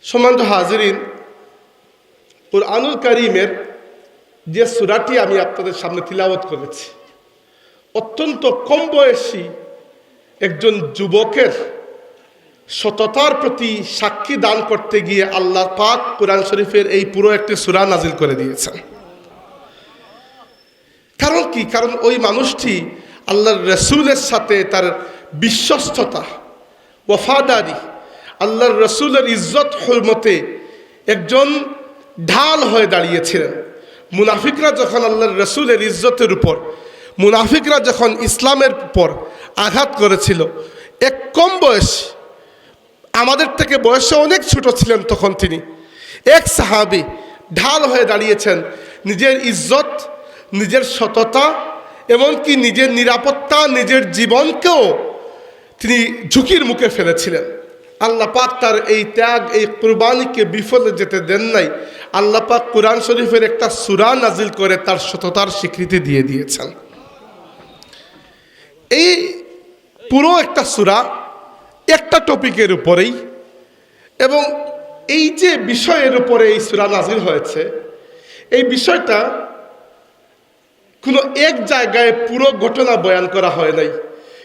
সম্মানিত হাজিরিন, কুরআনুল কারীমের যে সূরাটি আমি আপনাদের সামনে তিলাওয়াত করেছি, অত্যন্ত কম বয়সী একজন যুবকের সততার প্রতি সাক্ষী দান করতে গিয়ে আল্লাহ পাক কুরআন শরীফের এই পুরো একটি সূরা নাজিল করে দিয়েছেন। কারণ কি? কারণ ওই মানুষটি আল্লাহর রাসূলের সাথে তার বিশ্বস্ততা, ওয়াফাদারি, আল্লাহর রাসূলের ইজ্জত হুরমতে একজন ঢাল হয়ে দাঁড়িয়েছিলেন। মুনাফিকরা যখন আল্লাহর রাসূলের ইজ্জতের উপর, মুনাফিকরা যখন ইসলামের উপর আঘাত করেছিল, এক কম বয়স, আমাদের থেকে বয়সে অনেক ছোট ছিলেন তখন তিনি, এক সাহাবী ঢাল হয়ে দাঁড়িয়েছেন। নিজের ইজ্জত, নিজের সততা, এমনকি নিজের নিরাপত্তা, নিজের জীবনকেও তিনি ঝুঁকির মুখে ফেলেছিলেন। আল্লাহ পাক তার এই ত্যাগ, এই কুরবানিকে বিফলে যেতে দেন নাই। আল্লাহ পাক কুরআন শরীফের একটা সূরা নাজিল করে তার সততার স্বীকৃতি দিয়ে দিয়েছেন। এই পুরো একটা সূরা একটা টপিকের উপরেই, এবং এই যে বিষয়ের উপরে এই সূরা নাজিল হয়েছে, এই বিষয়টা কোনো এক জায়গায় পুরো ঘটনা বয়ান করা হয় নাই।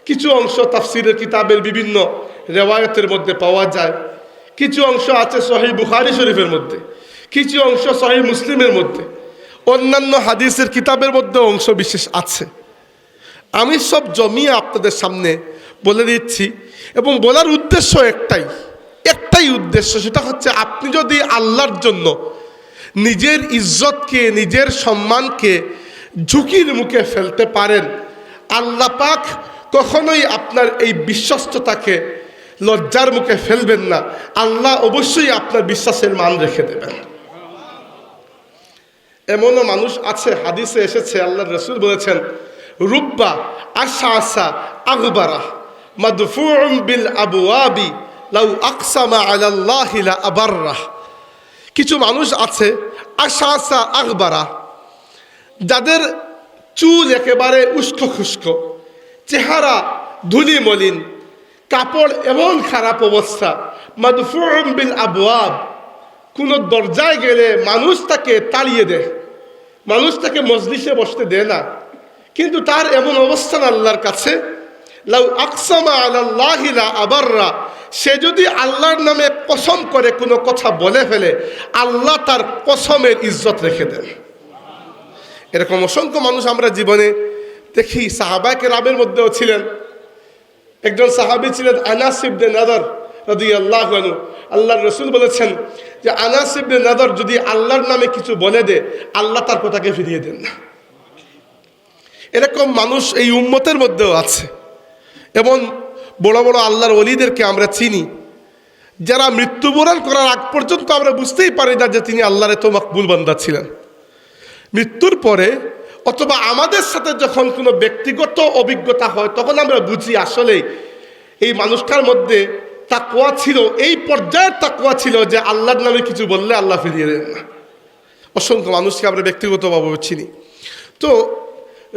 কিছু অংশ তাফসীরের কিতাবের বিভিন্ন রেওয়ায়তের মধ্যে পাওয়া যায়, কিছু অংশ আছে সহিহ বুখারী শরীফের মধ্যে, কিছু অংশ সহিহ মুসলিমের মধ্যে, অন্যান্য হাদিসের কিতাবের মধ্যে অংশ বিশেষ আছে। আমি সব জমিয়ে আপনাদের সামনে বলে দিচ্ছি, এবং বলার উদ্দেশ্য একটাই উদ্দেশ্য, সেটা হচ্ছে আপনি যদি আল্লাহর জন্য নিজের ইজ্জতকে, নিজের সম্মানকে ঝুঁকির মুখে ফেলতে পারেন, আল্লাহ পাক কখনোই আপনার এই বিশ্বস্ততাকে লজ্জার মুখে ফেলবেন না। আল্লাহ অবশ্যই আপনার বিশ্বাসের মান রেখে দেবেন। এমনও মানুষ আছে, হাদিসে এসেছে, আল্লাহর রাসূল বলেছেন, রুব্বা আশআসা আগবারা মাদফুউম বিল আবওয়াবি লাউ আকসামা আলাল্লাহি লা আবাররা। কিছু মানুষ আছে আশআসা আগবারা, যাদের চুল একেবারে উস্কো খুস্কো, চেহারা ধুলি মলিন, কাপড় এমন খারাপ অবস্থা, মাদফুউম বিল আবওয়াব, কোনো দরজায় গেলে মানুষ তাকে তাড়িয়ে দেয়, মানুষ তাকে মজলিসে বসতে দেয় না। কিন্তু তার এমন অবস্থান আল্লাহর কাছে, লাউ আকসামা আলাল্লাহি লা আবাররা, সে যদি আল্লাহর নামে কসম করে কোনো কথা বলে ফেলে, আল্লাহ তার কসমের ইজ্জত রেখে দেন। এরকম অসংখ্য মানুষ আমরা জীবনে দেখি। সাহাবায়ে কেরামের মধ্যেও ছিলেন। একজন সাহাবী ছিলেন আনাস ইবনে নাদর রাদিয়াল্লাহু আনহু। আল্লাহর রাসূল বলেছেন যে আনাস ইবনে নাদর যদি আল্লাহর নামে কিছু বলে দেয়, আল্লাহ তার কথাকে ফিরিয়ে দেন না। এরকম মানুষ এই উম্মতের মধ্যেও আছে। এমন বড় বড় আল্লাহর ওলিদেরকে আমরা চিনি, যারা মৃত্যুবরণ করার আগ পর্যন্ত আমরা বুঝতেই পারি না যে তিনি আল্লাহর এত মকবুল বান্দা ছিলেন। মৃত্যুর পরে অথবা আমাদের সাথে যখন কোনো ব্যক্তিগত অভিজ্ঞতা হয়, তখন আমরা বুঝি আসলে এই মানুষটার মধ্যে তাকওয়া ছিল, এই পর্যায়ের তাকওয়া ছিল যে আল্লাহর নামে কিছু বললে আল্লাহ ফিরিয়ে দেন না। অসংখ্য মানুষকে আমরা ব্যক্তিগতভাবে চিনি। তো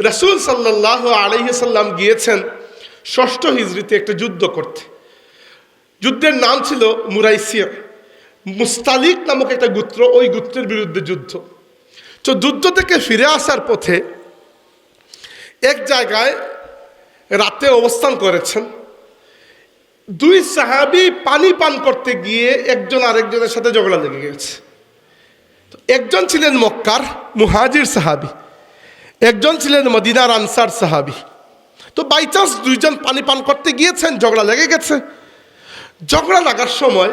রাসূল সাল্লাল্লাহু আলাইহি সাল্লাম গিয়েছেন ৬ষ্ঠ হিজরিতে একটা যুদ্ধ করতে। যুদ্ধের নাম ছিল মুরাইসিয়া। মুস্তালিক নামক একটা গোত্র, ওই গোত্রের বিরুদ্ধে যুদ্ধ। তো যুদ্ধ থেকে ফিরে আসার পথে এক জায়গায় রাতে অবস্থান করেছেন। দুই সাহাবী পানি পান করতে গিয়ে একজন আরেকজনের সাথে ঝগড়া লেগে গেছে। একজন ছিলেন মক্কার মুহাজির সাহাবী, একজন ছিলেন মদিনার আনসার সাহাবী। তো বাই চান্স দুইজন পানি পান করতে গিয়েছেন, ঝগড়া লেগে গেছে। ঝগড়া লাগার সময়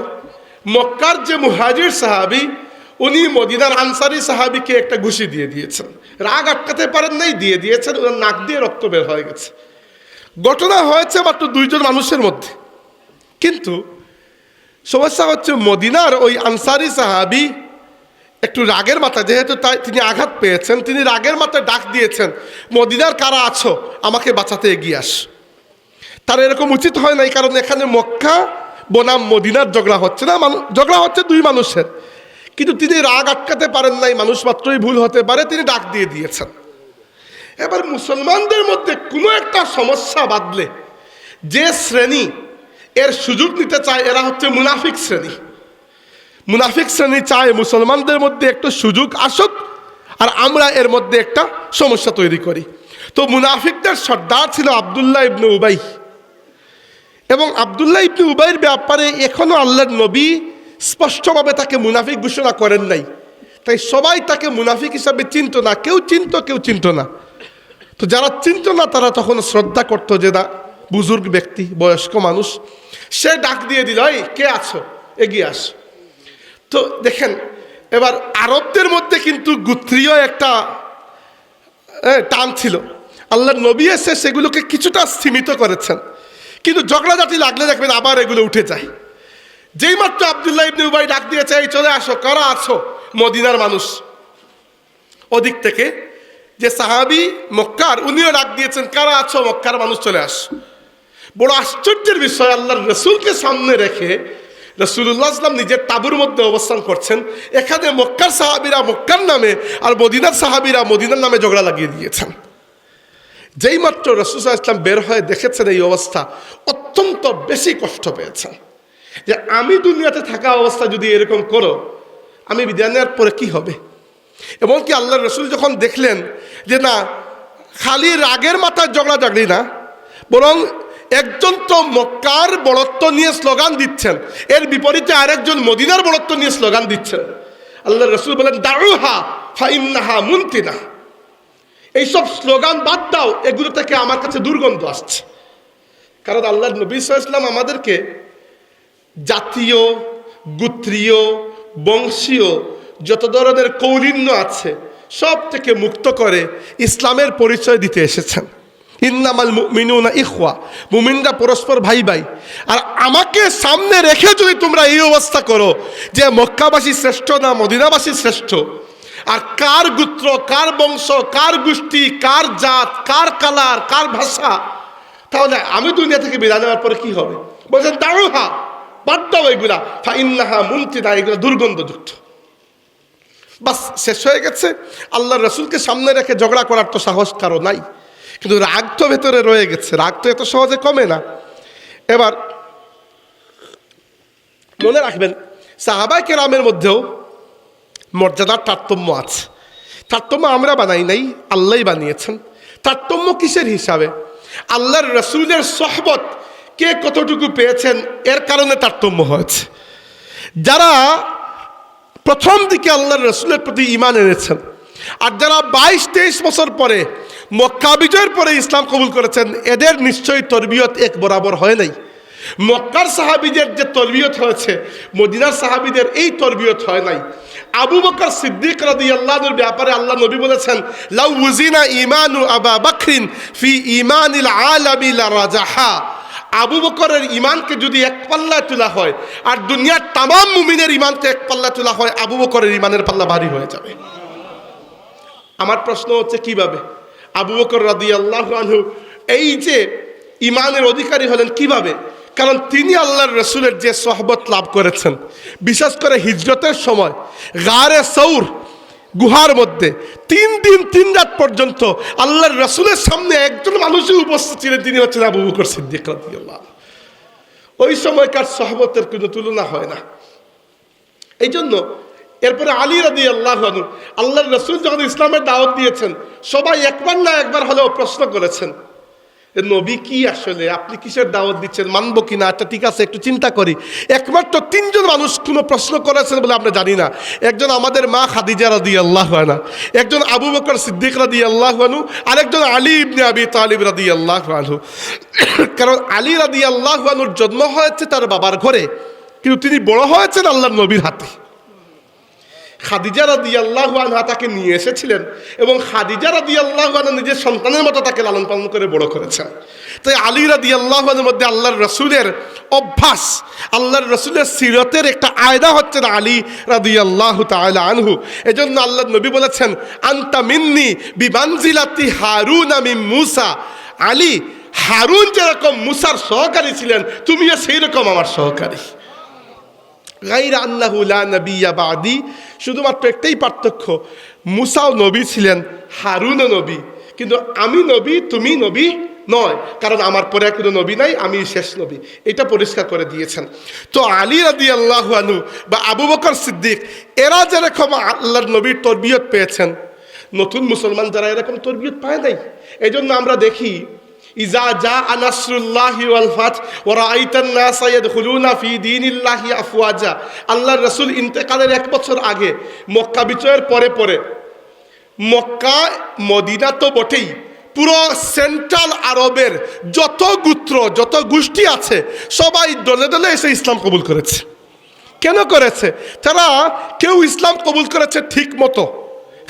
মক্কার যে মুহাজির সাহাবী, উনি মদিনার আনসারি সাহাবীকে একটা ঘুষি দিয়ে দিয়েছেন। রাগ আটকাতে পারেন নাই, দিয়ে দিয়েছেন। ওনার নাক দিয়ে রক্ত বের হয়ে গেছে। ঘটনা হয়েছে মাত্র দুইজন মানুষের মধ্যে। কিন্তু সমস্যা হচ্ছে, মদিনার ওই আনসারি সাহাবী একটু রাগের মাথায়, যেহেতু তিনি আঘাত পেয়েছেন, তিনি রাগের মাথায় ডাক দিয়েছেন, মদিনার কারা আছো, আমাকে বাঁচাতে এগিয়ে আস। তার এরকম উচিত হয় নাই, কারণ এখানে মক্কা বনাম মদিনার ঝগড়া হচ্ছে না, ঝগড়া হচ্ছে দুই মানুষের। কিন্তু তিনি রাগ আটকাতে পারেন নাই, মানুষ মাত্রই ভুল হতে পারে, তিনি ডাক দিয়ে দিয়েছেন। এবার মুসলমানদের মধ্যে কোনো একটা সমস্যা বাঁধলে যে শ্রেণী এর সুযোগ নিতে চায়, এরা হচ্ছে মুনাফিক শ্রেণী। মুনাফিক শ্রেণী চায় মুসলমানদের মধ্যে একটু সুযোগ আসুক আর আমরা এর মধ্যে একটা সমস্যা তৈরি করি। তো মুনাফিকদের সর্দার ছিল আব্দুল্লাহ ইবনে উবাই, এবং আব্দুল্লাহ ইবনে উবাইয়ের ব্যাপারে এখনো আল্লাহর নবী স্পষ্টভাবে তাকে মুনাফিক ঘোষণা করেন নাই, তাই সবাই তাকে মুনাফিক হিসাবে চিনত না, কেউ চিনত না। তো যারা চিনত না তারা তখন শ্রদ্ধা করতো যে না বুজুর্গ ব্যক্তি, বয়স্ক মানুষ, সে ডাক দিয়ে দিল, এই কে আছো, এগিয়ে আস। তো দেখেন এবার আরবদের মধ্যে কিন্তু গোত্রীয় একটা টান ছিল, আল্লাহর নবী এসে সেগুলোকে কিছুটা সীমিত করেছেন, কিন্তু ঝগড়াঝাটি লাগলে দেখবেন আবার এগুলো উঠে যায়। যেই মাত্র আব্দুল্লাহ ইবনে উবাই ডাক দিয়েছে, এই চলে আসো, কারা আছো, মদিনার মানুষ, ওদিক থেকে যে সাহাবি মক্কার উনিও ডাক দিয়েছেন, কারা আছো, মক্কার মানুষ চলে আস। বড় আশ্চর্যের বিষয়, আল্লাহর রসুলকে সামনে রেখে রাসূলুল্লাহ সাল্লাল্লাহু নিজের তাঁবুর মধ্যে অবস্থান করছেন, এখানে মক্কার সাহাবীরা মক্কার নামে আর মদিনার সাহাবীরা মদিনার নামে ঝগড়া লাগিয়ে দিয়েছেন। যেই মাত্র রাসূল সাল্লাল্লাহু আলাইহি ওয়াসাল্লাম বের হয়ে দেখেছেন এই অবস্থা, অত্যন্ত বেশি কষ্ট পেয়েছেন যে আমি দুনিয়াতে থাকা অবস্থা যদি এরকম করো, আমি বিদায় নেওয়ার পরে কি হবে। এমনকি আল্লাহর রসুল যখন দেখলেন যে না, খালি রাগের মাথায় ঝগড়াঝাগড়ি না, বরং একজন তো মক্কার বড়ত্ব নিয়ে স্লোগান দিচ্ছেন, এর বিপরীতে আরেকজন মদিনার বড়ত্ব নিয়ে স্লোগান দিচ্ছেন, আল্লাহর রসুল বলেন দাউহা ফাইন্নাহা মুনতিনা, এইসব স্লোগান বাদ দাও, এগুলো থেকে আমার কাছে দুর্গন্ধ আসছে। কারণ আল্লাহর নবী সাল্লাল্লাহু আলাইহি ওয়াসাল্লাম আমাদেরকে জাতীয়, গোত্রীয়, বংশীয় যত ধরনের কৌলিন্য আছে সব থেকে মুক্ত করে ইসলামের পরিচয় দিতে এসেছেন। ইন্নামাল মুমিনুনা ইখওয়া, মুমিনরা পরস্পর ভাই ভাই। আর আমাকে সামনে রেখে যদি তোমরা এই অবস্থা করো যে মক্কাবাসী শ্রেষ্ঠ না মদিনাবাসী শ্রেষ্ঠ, আর কার গোত্র, কার বংশ, কার গোষ্ঠী, কার জাত, কার কালার, কার ভাষা, তাহলে আমি দুনিয়া থেকে বিদায় নেওয়ার পরে কি হবে? বলছেন দাউহা, বাদ দাও এগুলা, ফাইন্নাহা মুনতিনা, এগুলা দুর্গন্ধযুক্ত। বাস শেষ হয়ে গেছে। আল্লাহর রসুলকে সামনে রেখে ঝগড়া করার তো সাহস কারো নাই, কিন্তু রাগ তো ভেতরে রয়ে গেছে, রাগ তো এত সহজে কমে না। এবার মনে রাখবেন, সাহাবায়ে কেরামের মধ্যেও মর্যাদার তারতম্য আছে। তারতম্য আমরা বানাই নাই, আল্লাহই বানিয়েছেন। তারতম্য কিসের হিসাবে? আল্লাহর রসুলের সোহবত কে কতটুকু পেয়েছেন এর কারণে তারতম্য হয়েছে। যারা প্রথম দিকে আল্লাহর রসুলের প্রতি ঈমান এনেছেন, আর যারা 22-23 বছর পরে মক্কা বিজয়ের পরে ইসলাম কবুল করেছেন, এদের নিশ্চয়ই তরবিয়ত এক বরাবর হয় নাই। মক্কার সাহাবীদের যে তরবিয়ত হয়েছে, মদিনার সাহাবীদের এই তরবিয়ত হয় নাই। আবু বকর সিদ্দিক রাদিয়াল্লাহু আনহুর ব্যাপারে আল্লাহ নবী বলেছেন, লাউ উযিনা ঈমানু আবা বকরিন ফি ঈমানিল আলামি লারাজাহা। আবু বকরের ঈমানকে যদি এক পাল্লায় তোলা হয় আর দুনিয়ার তামাম মুমিনের ঈমানকে এক পাল্লায় তোলা হয়, আবু বকরের ঈমানের পাল্লা ভারী হয়ে যাবে। আমার প্রশ্ন হচ্ছে কিভাবে আবু বকর রাদিয়াল্লাহু আনহু এই যে ঈমানের অধিকারী হলেন কিভাবে? কারণ তিনি আল্লাহর রসুলের যে সোহবত লাভ করেছেন, বিশেষ করে হিজরতের সময় গারে সৌর গুহার মধ্যে 3 দিন 3 রাত পর্যন্ত আল্লাহর রসুলের সামনে একজন মানুষই উপস্থিত ছিলেন, তিনি হচ্ছেন আবু বকর সিদ্দিক রাদিয়াল্লাহু। ওই সময়কার সোহবতের কোনো তুলনা হয় না। এই জন্য এরপরে আলী রাদিয়াল্লাহু আনহু, আল্লাহর রসুল যখন ইসলামের দাওয়াত দিয়েছেন, সবাই একবার না একবার হলেও প্রশ্ন করেছেন, নবী কি আসলে আপনি কিসের দাওয়াত দিচ্ছেন, মানবো কিনা? আচ্ছা ঠিক আছে, একটু চিন্তা করি। একমাত্র 3 জন মানুষ কোনো প্রশ্ন করেছেন বলে আমরা জানি না। একজন আমাদের মা খাদিজা রাদিয়াল্লাহু আনহা, একজন আবু বকর সিদ্দিক রাদিয়াল্লাহু আনহু, আরেকজন আলী ইবনে আবি তালিব রাদিয়াল্লাহু আনহু। কারণ আলী রাদিয়াল্লাহু আনহুর জন্ম হয়েছে তার বাবার ঘরে, কিন্তু তিনি বড় হয়েছেন আল্লাহর নবীর হাতে। খাদিজা রাদিয়াল্লাহু আনহা তাকে নিয়ে এসেছিলেন এবং খাদিজা রাদিয়াল্লাহু আনহা নিজের সন্তানের মতো তাকে লালন পালন করে বড় করেছেন। তাই আলী রাদিয়াল্লাহু আনহুর মধ্যে আল্লাহর রসুলের অভ্যাস, আল্লাহর রসুলের সিরতের একটা আয়না হচ্ছেন আলী রাদিয়াল্লাহু তাআলা আনহু। এজন্য আল্লাহর নবী বলেছেন, আনতা মিন্নি বিমানজিলাতি হারুন মিন মূসা। আলী, হারুন যেরকম মূসার সহকারী ছিলেন, তুমিও সেই রকম আমার সহকারী। গায়রা আন্নাহু লা নাবিয়্যা বাদি, শুধুমাত্র একটাই পার্থক্য, মূসাও নবী ছিলেন, হারুনও নবী, কিন্তু আমি নবী, তুমি নবী নয়, কারণ আমার পরে কোনো নবী নাই, আমি শেষ নবী, এটা পরিষ্কার করে দিয়েছেন। তো আলী রাদিয়াল্লাহু আনহু বা আবু বকর সিদ্দিক এরা যেরকম আল্লাহর নবীর তরবিয়ত পেয়েছেন, নতুন মুসলমান যারা এরকম তরবিয়ত পায় নাই। এই জন্য আমরা দেখি ইজা জা নাসরুল্লাহি ওয়াল ফাত ওয়া রাআইতান নাসা ইয়াদখুলুনা ফি দীনিল্লাহি আফওয়াজা, আল্লাহর রাসূল ইন্তেকালের 1 বছর আগে মক্কা বিজয়ের পরে মক্কা মদিনা তো বটেই, পুরো সেন্ট্রাল আরবের যত গোত্র যত গোষ্ঠী আছে সবাই দলে দলে এসে ইসলাম কবুল করেছে। কেন করেছে? তারা কেউ ইসলাম কবুল করেছে ঠিক মতো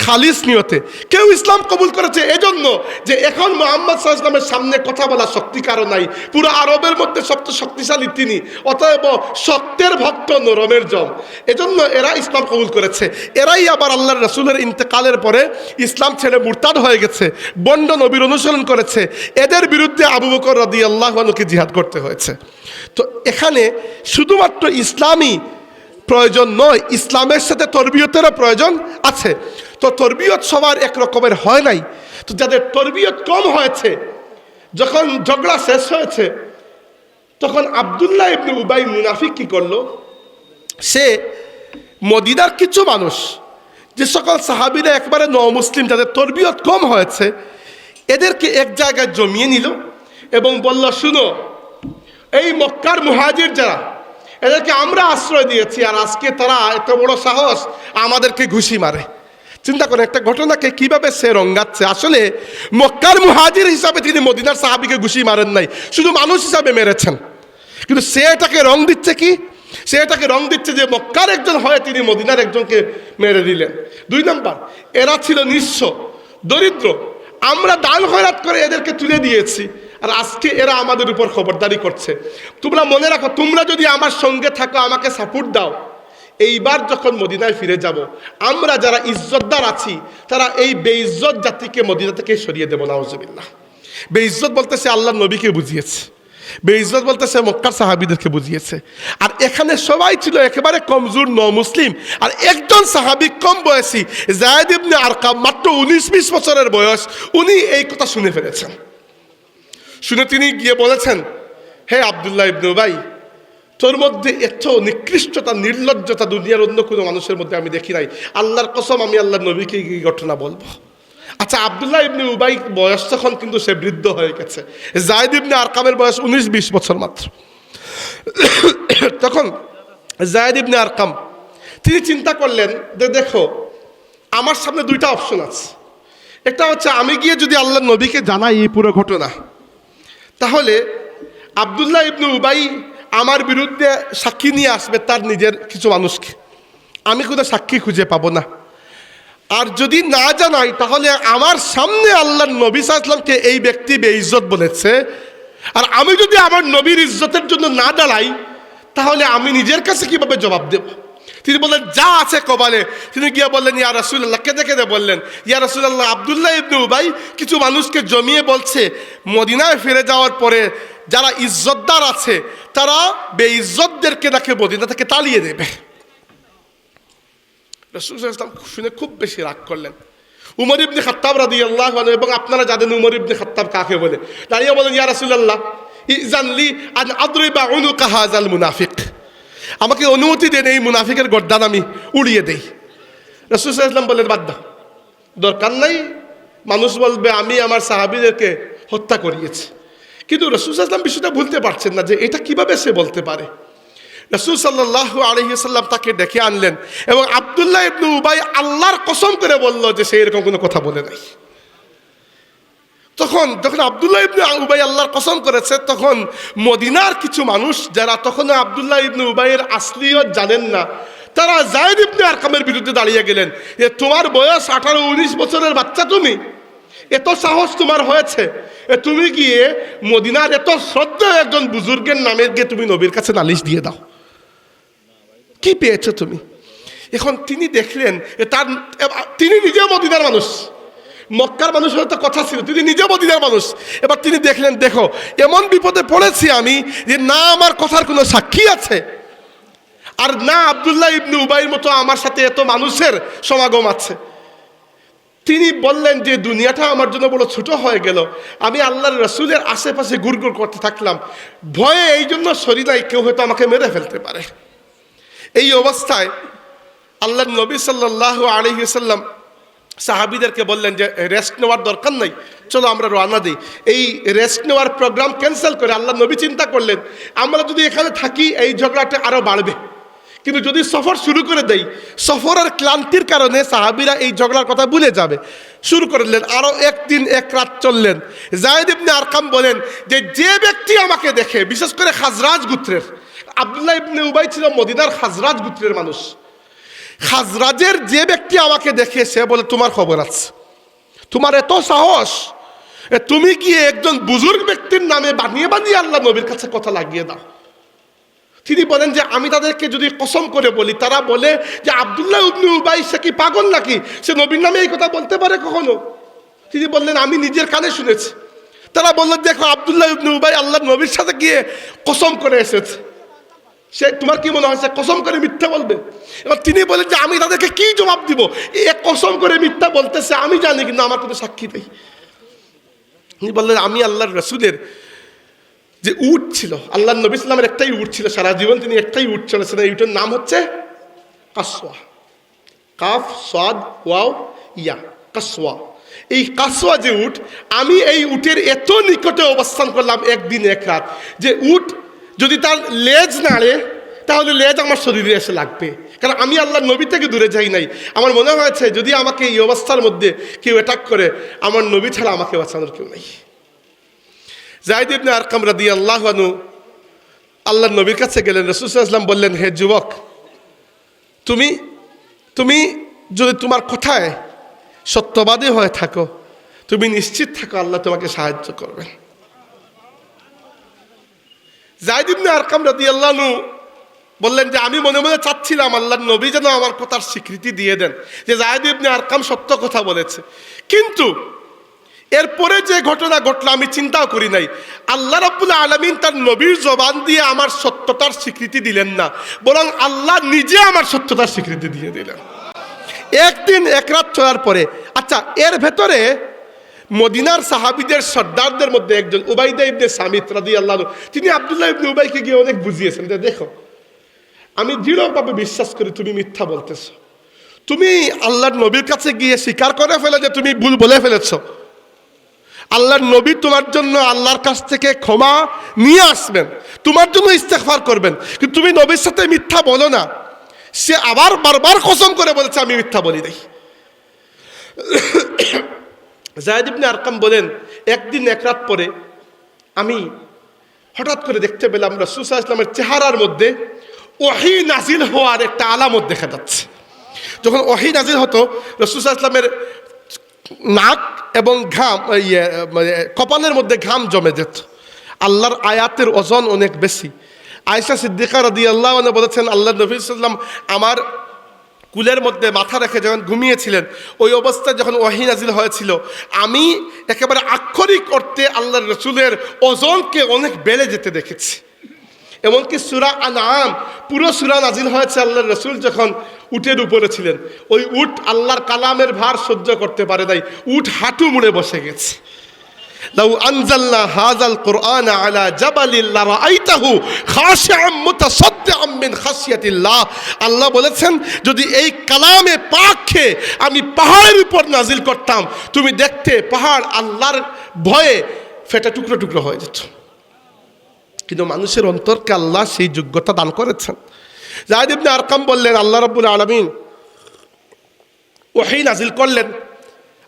খালিস নিয়তে, কেউ ইসলাম কবুল করেছে এজন্য যে এখন মুহাম্মদ সাল্লাল্লাহু আলাইহি ওয়াসাল্লামের সামনে কথা বলা শক্তি কারো নাই, পুরো আরবের মধ্যে সবচেয়ে শক্তিশালী তিনি, অতএব শক্তের ভক্ত নরমের জম, এজন্য এরা ইসলাম কবুল করেছে। এরাই আবার আল্লাহর রাসূলের ইন্তেকালের পরে ইসলাম ছেড়ে মুরতাদ হয়ে গেছে, বন্ড নবীর অনুসরণ করেছে। এদের বিরুদ্ধে আবু বকর রাদিয়াল্লাহু আনহুকে জিহাদ করতে হয়েছে। তো এখানে শুধুমাত্র ইসলামই প্রয়োজন নয়, ইসলামের সাথে তরবিয়তেরও প্রয়োজন আছে। তো তরবিয়ত সবার এক রকমের হয় নাই। তো যাদের তরবিয়ত কম হয়েছে, যখন ঝগড়া শেষ হয়েছে তখন আব্দুল্লাহ ইবনে উবাই মুনাফিক কি করলো, সে মদিনার কিছু মানুষ, যে সকল সাহাবীরা একবারে মুসলিম যাদের তরবিয়ত কম হয়েছে, এদেরকে এক জায়গায় জমিয়ে নিল এবং বলল, শুনো, এই মক্কার মুহাজির যারা, এদেরকে আমরা আশ্রয় দিয়েছি, আর আজকে তারা এত বড় সাহস আমাদেরকে ঘুষি মারে। চিন্তা করেন একটা ঘটনাকে কিভাবে সে রঙ্গাচ্ছে। আসলে মক্কার মুহাজির হিসাবে তিনি মদিনার সাহাবীকে ঘুষি মারেন নাই, শুধু মানুষ হিসাবে মেরেছেন। কিন্তু সে এটাকে রং দিচ্ছে কি, সে এটাকে রং দিচ্ছে যে মক্কার একজন হয়ে তিনি মদিনার একজনকে মেরে দিলেন। 2 নম্বর, এরা ছিল নিঃস্ব দরিদ্র, আমরা দান খয়রাত করে এদেরকে তুলে দিয়েছি, আর আজকে এরা আমাদের উপর খবরদারি করছে। তোমরা মনে রাখো, তোমরা যদি আমার সঙ্গে থাকো, আমাকে সাপোর্ট দাও, এইবার যখন মদিনায় ফিরে যাব, আমরা যারা ইজ্জতদার আছি তারা এই বেইজ্জত জাতিকে মদিনা থেকে সরিয়ে দেব। নাউজুবিল্লাহ। বেইজ্জত বলতে সে আল্লাহর নবীকে বুঝিয়েছে, বেইজ্জত বলতে সে মক্কার সাহাবীদেরকে বুঝিয়েছে। আর এখানে সবাই ছিল একেবারে কমজোর মুসলিম, আর একজন সাহাবী কম বয়সী যায়েদ ইবনে আরকাম, মাত্র 19-20 বছরের বয়স, উনি এই কথা শুনে ফেলেছেন। শুনে তিনি গিয়ে বলেছেন, হে আব্দুল্লাহ ইবনে উবাই, তোর মধ্যে এত নিকৃষ্টতা নির্লজ্জতা দুনিয়ার অন্য কোনো মানুষের মধ্যে আমি দেখি নাই। আল্লাহর কসম, আমি আল্লাহর নবীকে এই ঘটনা বলবো। আচ্ছা, আব্দুল্লাহ ইবনে উবাই বয়স তখন কিন্তু সে বৃদ্ধ হয়ে গেছে, যায়েদ ইবনে আরকামের বয়স 19-20 বছর মাত্র। তখন যায়েদ ইবনে আরকাম তিনি চিন্তা করলেন যে দেখো, আমার সামনে 2টা অপশন আছে। একটা হচ্ছে আমি গিয়ে যদি আল্লাহর নবীকে জানাই এই পুরো ঘটনা, তাহলে আব্দুল্লাহ ইবনে উবাই আমার বিরুদ্ধে সাক্ষী নিয়ে আসবে তার নিজের কিছু মানুষকে, আমি কোনো সাক্ষী খুঁজে পাবো না। আর যদি না জানাই, তাহলে আমার সামনে আল্লাহর নবী সাল্লাল্লাহু আলাইহি ওয়াসাল্লামকে এই ব্যক্তি বেইজ্জত বলেছে, আর আমি যদি আমার নবীর ইজ্জতের জন্য না দাঁড়াই, তাহলে আমি নিজের কাছে কিভাবে জবাব দেব। তিনি বললেন, যা আছে কপালে। তিনি গিয়ে বললেন, ইয়া রাসূলুল্লাহ, কেঁদে কেঁদে বললেন, ইয়া রাসূলুল্লাহ, আব্দুল্লাহ ইবনে উবাই কিছু মানুষকে জমিয়ে বলছে মদিনায় ফিরে যাওয়ার পরে যারা ইজ্জতদার আছে তারা বেইজ্জতদেরকে নাকি মদিনা থেকে তাড়িয়ে দেবে। রাসূল সাল্লাল্লাহু আলাইহি ওয়াসাল্লাম শুনে খুব বেশি রাগ করলেন। উমর ইবনে খাত্তাব রাদিয়াল্লাহু আনহু, এবং আপনারা জানেন উমর ইবনে খাত্তাব কাকে বলে, দাঁড়িয়ে বলেন, ইয়া রাসূলুল্লাহ, ইযান লি আন আদরিবা উনুকা হাযাল মুনাফিক, আমাকে অনুমতি দেন এই মুনাফিকের গর্দান আমি উড়িয়ে দেই। রাসূল সাল্লাল্লাহু আলাইহি ওয়াসাল্লাম বললেন, বাদ দাও, দরকার নাই, মানুষ বলবে আমি আমার সাহাবীদেরকে হত্যা করিয়েছি। কিন্তু রাসূল সাল্লাল্লাহু আলাইহি ওয়াসাল্লাম বিষয়টা ভুলতে পারছেন না যে এটা কিভাবে সে বলতে পারে। রাসূল সাল্লাল্লাহু আলাইহি ওয়াসাল্লাম তাকে ডেকে আনলেন এবং আব্দুল্লাহ ইবনে উবাই আল্লাহর কসম করে বলল যে সে এরকম কোনো কথা বলে নাই। তখন যখন আব্দুল্লাহ ইবনে উবাই আল্লাহর কসম করেছে, তখন মদিনার কিছু মানুষ যারা তখনও আব্দুল্লাহ ইবনে উবাইয়ের আসলিয়ত জানেন না, তারা যায়েদ ইবনে আরকামের বিরুদ্ধে দাঁড়িয়ে গেলেন। যে তোমার বয়স 18-19 বছরের বাচ্চা, তুমি এত সাহস তোমার হয়েছে, তুমি গিয়ে মদিনার এত শ্রদ্ধেয় একজন বুজুর্গের নামে গিয়ে তুমি নবীর কাছে নালিশ দিয়ে দাও, কি পেয়েছো তুমি? এখন তিনি দেখলেন তিনি নিজেও মদিনার মানুষ, মক্কার মানুষের তো কথা ছিল, তিনি নিজে মদিনার মানুষ। এবার তিনি দেখলেন, দেখো এমন বিপদে পড়েছি আমি যে না আমার কথার কোনো সাক্ষী আছে, আর না আব্দুল্লাহ ইবনে উবাইয়ের মতো আমার সাথে এত মানুষের সমাগম আছে। তিনি বললেন যে দুনিয়াটা আমার জন্য বড় ছোট হয়ে গেল, আমি আল্লাহর রাসূলের আশেপাশে ঘুরঘুর করতে থাকলাম, ভয়ে এই জন্য সরি নাই, কেউ হয়তো আমাকে মেরে ফেলতে পারে। এই অবস্থায় আল্লাহর নবী সাল্লাল্লাহু আলাইহি ওয়াসাল্লাম সাহাবীদেরকে বললেন যে রেস্ট নেওয়ার দরকার নাই, চলো আমরা রওনা দিই। এই রেস্ট নেওয়ার প্রোগ্রাম ক্যান্সেল করে আল্লাহর নবী চিন্তা করলেন, আমরা যদি এখানে থাকি এই ঝগড়াটা আরও বাড়বে, কিন্তু যদি সফর শুরু করে দেই, সফরের ক্লান্তির কারণে সাহাবীরা এই ঝগড়ার কথা ভুলে যাবে। শুরু করলেন, আরও একদিন এক রাত চললেন। যায়েদ ইবনে আরকাম বলেন যে যে ব্যক্তি আমাকে দেখে, বিশেষ করে খাজরাজ গোত্রের, আব্দুল্লাহ ইবনে উবাই ছিল মদিনার খাজরাজ গোত্রের মানুষ, খাজরাজের যে ব্যক্তি আমাকে দেখে সে বলে তোমার খবর আছে, তোমার এত সাহস, তুমি গিয়ে একজন বুজুর্গ ব্যক্তির নামে বানিয়ে বানিয়ে আল্লাহ নবীর কাছে কথা লাগিয়ে দাও। তিনি বলেন যে আমি তাদেরকে যদি কসম করে বলি, তারা বলে যে আব্দুল্লাহ ইবনে উবাই সে কি পাগল নাকি, সে নবীর নামে এই কথা বলতে পারে কখনো? তিনি বললেন আমি নিজের কানে শুনেছি। তারা বললেন দেখো আব্দুল্লাহ ইবনে উবাই আল্লাহর নবীর সাথে গিয়ে কসম করে এসেছে, সে তোমার কি মনে হয় সে কসম করে মিথ্যা বলবে? এবার তিনি বলেন যে আমি তাদেরকে কি জবাব দিব, এ কসম করে মিথ্যা বলতেছে আমি জানি, কিন্তু আমার কোনো সাক্ষী নেই। তিনি বললেন আমি আল্লাহর রাসূলের যে উট ছিল, আল্লাহ নবী সাল্লামের একটাই উট ছিল, সারা জীবন তিনি একটাই উট চলেছেন, এই উটের নাম হচ্ছে কাসওয়া, কাফ সাদ ওয়াও ইয়া, কাসওয়া। এই কাসওয়া যে উট, আমি এই উটের এত নিকটে অবস্থান করলাম একদিন এক রাত, যে উট যদি তার লেজ নাড়ে তাহলে লেজ আমার শরীরে এসে লাগবে, কারণ আমি আল্লাহর নবী থেকে দূরে যাই নাই। আমার মনে হয়েছে যদি আমাকে এই অবস্থার মধ্যে কেউ অ্যাটাক করে, আমার নবী ছাড়া আমাকে বাঁচানোর কেউ নেই। যায়েদ ইবনে আরকাম রাদিয়াল্লাহু আনহু আল্লাহর নবীর কাছে গেলেন। রাসূল সাল্লাল্লাহু আলাইহি ওয়াসাল্লাম বললেন, হে যুবক, তুমি যদি তোমার কথায় সত্যবাদী হয়ে থাকো, তুমি নিশ্চিত থাকো আল্লাহ তোমাকে সাহায্য করবেন। যায়েদ ইবনে আরকাম রাদিয়াল্লাহু আনহু বললেন যে আমি মনে মনে চাচ্ছিলাম আল্লাহর নবী যেন আমার কথার স্বীকৃতি দিয়ে দেন যে যায়েদ ইবনে আরকাম সত্য কথা বলেছে, কিন্তু এরপরে যে ঘটনা ঘটলো আমি চিন্তাও করি নাই। আল্লাহ রাব্বুল আলামিন তার নবীর জবান দিয়ে আমার সত্যতার স্বীকৃতি দিলেন না, বরং আল্লাহ নিজে আমার সত্যতার স্বীকৃতি দিয়ে দিলেন। একদিন এক রাত চলার পরে, আচ্ছা এর ভেতরে মদিনার সাহাবীদের সর্দারদের মধ্যে একজন উবাইদা ইবনে সামিত রাদিয়াল্লাহু আনহু, তিনি আব্দুল্লাহ ইবনে উবাইকে গিয়ে অনেক বুঝিয়েছেন যে দেখো আমি দৃঢ়ভাবে বিশ্বাস করি তুমি মিথ্যা বলতেছ, তুমি আল্লাহর নবীর কাছে গিয়ে স্বীকার করে ফেলে যে তুমি ভুল বলে ফেলেছো, আল্লাহর নবী তোমার জন্য আল্লাহর কাছ থেকে ক্ষমা নিয়ে আসবেন, তোমার জন্য ইস্তেগফার করবেন, কিন্তু তুমি নবীর সাথে মিথ্যা বলো না। সে আবার বারবার কসম করে বলেছে আমি মিথ্যা বলি নাই। যায়েদ ইবনে আরকাম বলেন একদিন এক রাত পরে আমি হঠাৎ করে দেখতে পেলাম রাসূল সাল্লাল্লাহু আলাইহি ওয়াসাল্লামের চেহারার মধ্যে ওহী নাজিল হওয়ার একটা আলামত দেখা যাচ্ছে। যখন ওহী নাজিল হতো রাসূল সাল্লাল্লাহু আলাইহি ওয়াসাল্লামের নাক এবং ঘাম কপালের মধ্যে ঘাম জমে যেত। আল্লাহর আয়াতের ওজন অনেক বেশি। আয়েশা সিদ্দিকা রাদিয়াল্লাহু আনহা বলেছেন আল্লাহর নবী সাল্লাল্লাহু আলাইহি ওয়াসাল্লাম আমার কুলের মধ্যে মাথা রেখে যখন ঘুমিয়েছিলেন, ওই অবস্থায় যখন ওহী নাজিল হয়েছিল আমি একেবারে আক্ষরিক অর্থে আল্লাহর রাসূলের ওজনকে অনেক বেড়ে যেতে দেখেছি। এমনকি সূরা আনআম পুরো সূরা নাজিল হয়েছে আল্লাহর রাসূল যখন উটের উপরে ছিলেন, ওই উট আল্লাহর কালামের ভার সহ্য করতে পারে নাই, উট হাঁটু মুড়ে বসে গেছে। লাউ আনজালনা হাযাল কুরআনা আলা জাবালিন লারাআইতাহু খাশিআম মুতাসাদ্দিআম মিন খাশিয়াতিল্লাহ। আল্লাহ বলেছেন যদি এই কালামে পাককে আমি পাহাড়ের উপর নাজিল করতাম, তুমি দেখতে পাহাড় আল্লাহর ভয়ে ফেটে টুকরো টুকরো হয়ে যেত। কিন্তু মানুষের অন্তরকে আল্লাহ সেই যোগ্যতা দান করেছেন। যায়েদ ইবনে আরকাম বললেন আল্লাহ রাব্বুল আলামিন ওহী নাজিল করলেন,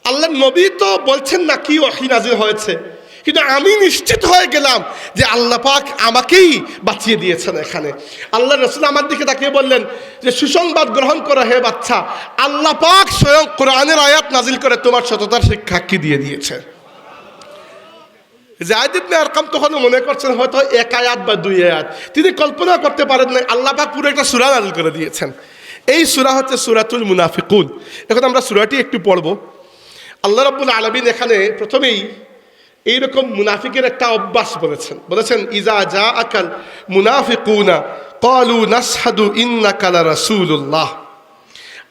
আল্লাহর নবী তো বলছেন না কি ওহী নাজিল হয়েছে, কিন্তু আমি নিশ্চিত হয়ে গেলাম যে আল্লাহ পাক আমাকেই বাঁচিয়ে দিয়েছেন। এখানে আল্লাহর রাসূল আমার দিকে তাকিয়ে বললেন যে সুসংবাদ গ্রহণ করো হে বাচ্চা, আল্লাহ পাক স্বয়ং কোরআনের আয়াত নাজিল করে তোমার সততার সাক্ষী দিয়ে দিয়েছে। যায়েদ ইবনে আরকাম তখন মনে করছেন হয়তো এক আয়াত বা দুই আয়াত, তিনি কল্পনা করতে পারেন না আল্লাহ পাক পুরো একটা সূরা নাজিল করে দিয়েছেন। এই সূরা হচ্ছে সূরাতুল মুনাফিকুন। এখন আমরা সূরাটি একটু পড়ব। আল্লাহ রাব্বুল আলামিন এখানে প্রথমেই এইরকম মুনাফিকের একটা অভ্যাস বলেছেন ইজা জাআকাল মুনাফিকুনা ক্বালু নাশহাদু ইন্নাকা লা রাসূলুল্লাহ।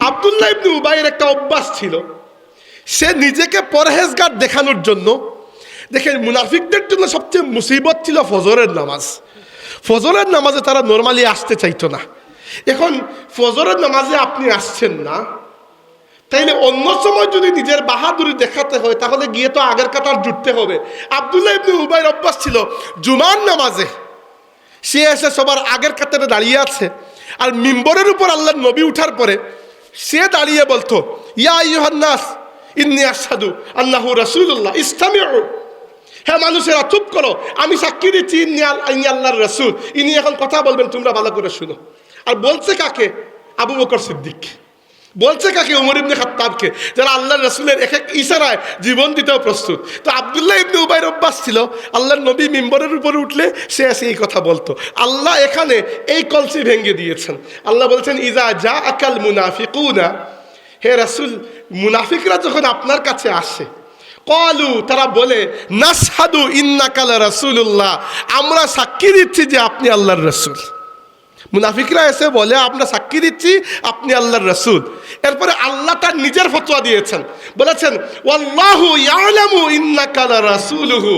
আব্দুল্লাহ ইবনে উবাইয়ের একটা অভ্যাস ছিল, সে নিজেকে পরহেজগার দেখানোর জন্য, দেখেন মুনাফিকদের জন্য সবচেয়ে মুসিবত ছিল ফজরের নামাজ। ফজরের নামাজে তারা নর্মালি আসতে চাইতো না। এখন ফজরের নামাজে আপনি আসছেন না, তাইলে অন্য সময় যদি নিজের বাহাদুরি দেখাতে হয় তাহলে গিয়ে তো আগের কাতার জুটতে হবে। আব্দুল্লাহ ইবনে উবাইর অভ্যাস ছিল জুমার নামাজে সে এসে সবার আগের কাতারে দাঁড়িয়ে আছে, আর মিম্বরের উপর আল্লাহর নবী উঠার পরে সে দাঁড়িয়ে বলতো, ইয়া আইয়ুহান নাস ইন্নী আশহাদু আন্নাহু রাসূলুল্লাহ ইসতামিউ। হ্যাঁ মানুষেরা চুপ করো, আমি সাক্ষী দিচ্ছি ইনি আল্লাহর রাসূল, ইনি এখন কথা বলবেন, তোমরা ভালো করে শুনো। আর বলছে কাকে? আবু বকর সিদ্দিক। বলছে কাকে? উমর ইবনে খাত্তাবকে, যারা আল্লাহর রাসূলের এক এক ইশারায় জীবন দিতেও প্রস্তুত। তো আব্দুল্লাহ ইবনে উবাইর অভ্যাস ছিল আল্লাহর নবী মিম্বরের উপরে উঠলে সে এসে এই কথা বলতো। আল্লাহ এখানে এই কলসি ভেঙে দিয়েছেন। আল্লাহ বলেছেন ইজা জা আকাল মুনাফিকুনা, হে রাসূল মুনাফিকরা যখন আপনার কাছে আসে, ক্বালু তারা বলে, নাশহাদু ইন্নাকা লা রাসূলুল্লাহ, আমরা সাক্ষী দিচ্ছি যে আপনি আল্লাহর রাসূল। মুনাফিকরা এসে বলে আমরা সাক্ষী দিচ্ছি আপনি আল্লাহর রাসূল। এরপরে আল্লাহ তার নিজের ফতোয়া দিয়েছেন, বলেছেন ওয়াল্লাহু ইয়ালামু ইন্নাকা লা রাসূলুহু,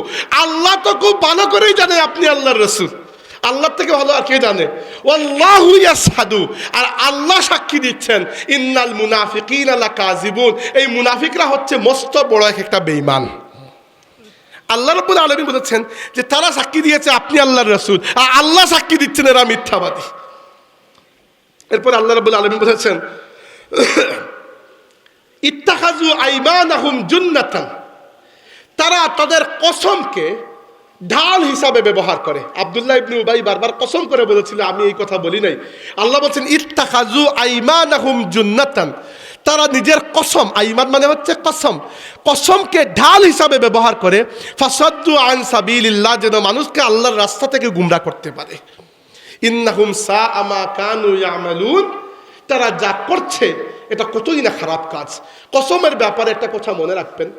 আল্লাহ তো খুব ভালো করেই জানে আপনি আল্লাহর রাসূল। আল্লাহ থেকে ভালো আর কে জানে? ওয়াল্লাহু ইয়াশহাদু, আর আল্লাহ সাক্ষী দিচ্ছেন ইন্নাল মুনাফিকিনা লাকাযিবুন, এই মুনাফিকরা হচ্ছে মস্ত বড় একটা বেঈমান। আল্লাহ রাব্বুল আলামিন বলেছেন যে তারা সাক্ষী দিয়েছে আপনি আল্লাহর রাসূল, আর আল্লাহ সাক্ষী দিচ্ছেন এরা মিথ্যাবাদী। এরপর আল্লাহ রাব্বুল আলামিন বলেছেন ইত্তাখাযু আইমানাহুম জুন্নাতান, তারা তাদের কসমকে ঢাল হিসাবে ব্যবহার করে। আব্দুল্লাহ ইবনে উবাই বারবার কসম করে বলেছিল আমি এই কথা বলি নাই। আল্লাহ বলছেন ইত্তাখাযু আইমানাহুম জুন্নাতান, তারা নিজের কসম, আইমান মানে হচ্ছে কসম, কসমকে ঢাল হিসাবে ব্যবহার করে ফাসাদ্দু আন সাবিলিল্লাহ, যেন মানুষকে আল্লাহর রাস্তা থেকে গুমরা করতে পারে। ইন্নাহুম সাআ মা কানু ইয়ামালুন, তারা যা করছে এটা কতই না খারাপ কাজ। কসমের ব্যাপারে একটা কথা মনে রাখবেন,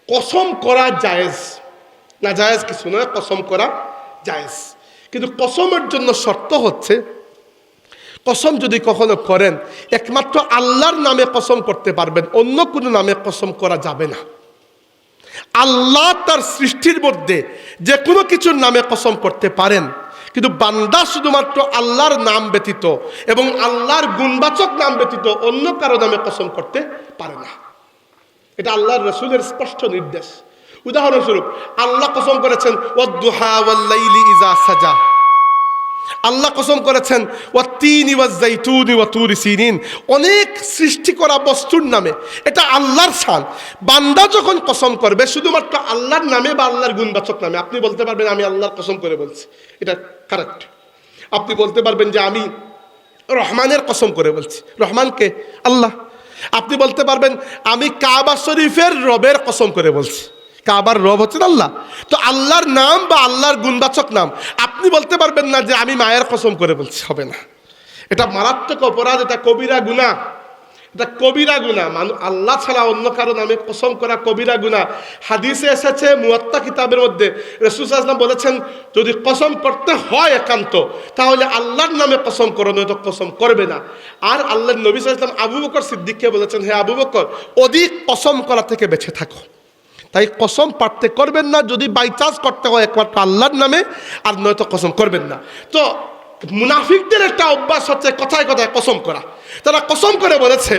কসম করা জায়েজ, না জায়েজ কিছু নয়, কসম করা জায়েজ। কিন্তু কসমের জন্য শর্ত হচ্ছে, কসম যদি কখনো করেন একমাত্র আল্লাহর নামে কসম করতে পারবেন, অন্য কোনো নামে কসম করা যাবে না। আল্লাহ তার সৃষ্টির মধ্যে যে কোনো কিছুর নামে কসম করতে পারেন, কিন্তু বান্দা শুধুমাত্র আল্লাহর নাম ব্যতীত এবং আল্লাহর গুণবাচক নাম ব্যতীত অন্য কারো নামে কসম করতে পারে না। এটা আল্লাহর রাসূলের স্পষ্ট নির্দেশ। উদাহরণস্বরূপ আল্লাহ কসম করেছেন ওয়াদ-দুহা ওয়াল-লাইলি ইযা সাজা, আল্লাহ কসম করেছেন ওয়াত-তিনি ওয়াজ-যাইতুনি ওয়া তুরি সিনিন, অনেক সৃষ্টি করা বস্তুর নামে, এটা আল্লাহর শান। বান্দা যখন কসম করবে শুধুমাত্র আল্লাহর নামে বা আল্লাহর গুণবাচক নামে, আপনি বলতে পারবেন আমি আল্লাহর কসম করে বলছি, এটা কারেক্ট। আপনি বলতে পারবেন যে আমি রহমানের কসম করে বলছি, রহমানকে আল্লাহ। আপনি বলতে পারবেন আমি কাবা শরীফের রবের কসম করে বলছি, কাবার রব হচ্ছেন আল্লাহ। তো আল্লাহর নাম বা আল্লাহর গুণবাচক নাম আপনি বলতে পারবেন না যে আমি মায়ের কসম করে বলছি, হবে না। এটা মারাত্মক অপরাধ, এটা কবিরা গুনাহ, এটা কবিরা গুনাহ। আল্লাহ ছাড়া অন্য কারো নামে কসম করা কবিরা গুনাহ। হাদিসে এসেছে মুয়াত্তা কিতাবের মধ্যে রাসূল সাল্লাল্লাহু আলাইহি ওয়াসাল্লাম বলেছেন যদি কসম করতে হয় একান্ত তাহলে আল্লাহর নামে কসম করো, নয়তো কসম করবে না। আর আল্লাহর নবী সাল্লাল্লাহু আলাইহি ওয়াসাল্লাম আবু বকর সিদ্দিককে বলেছেন, হে আবু বকর অধিক কসম করা থেকে বেঁচে থাকো। তাই কসম পারতে করবেন না, যদি বাই চান্স করতে হয় একমাত্র আল্লাহর নামে, আর নয়তো কসম করবেন না। তো মুনাফিকদের একটা অভ্যাস হচ্ছে কথায় কথায় কসম করা। তারা কসম করে বলেছে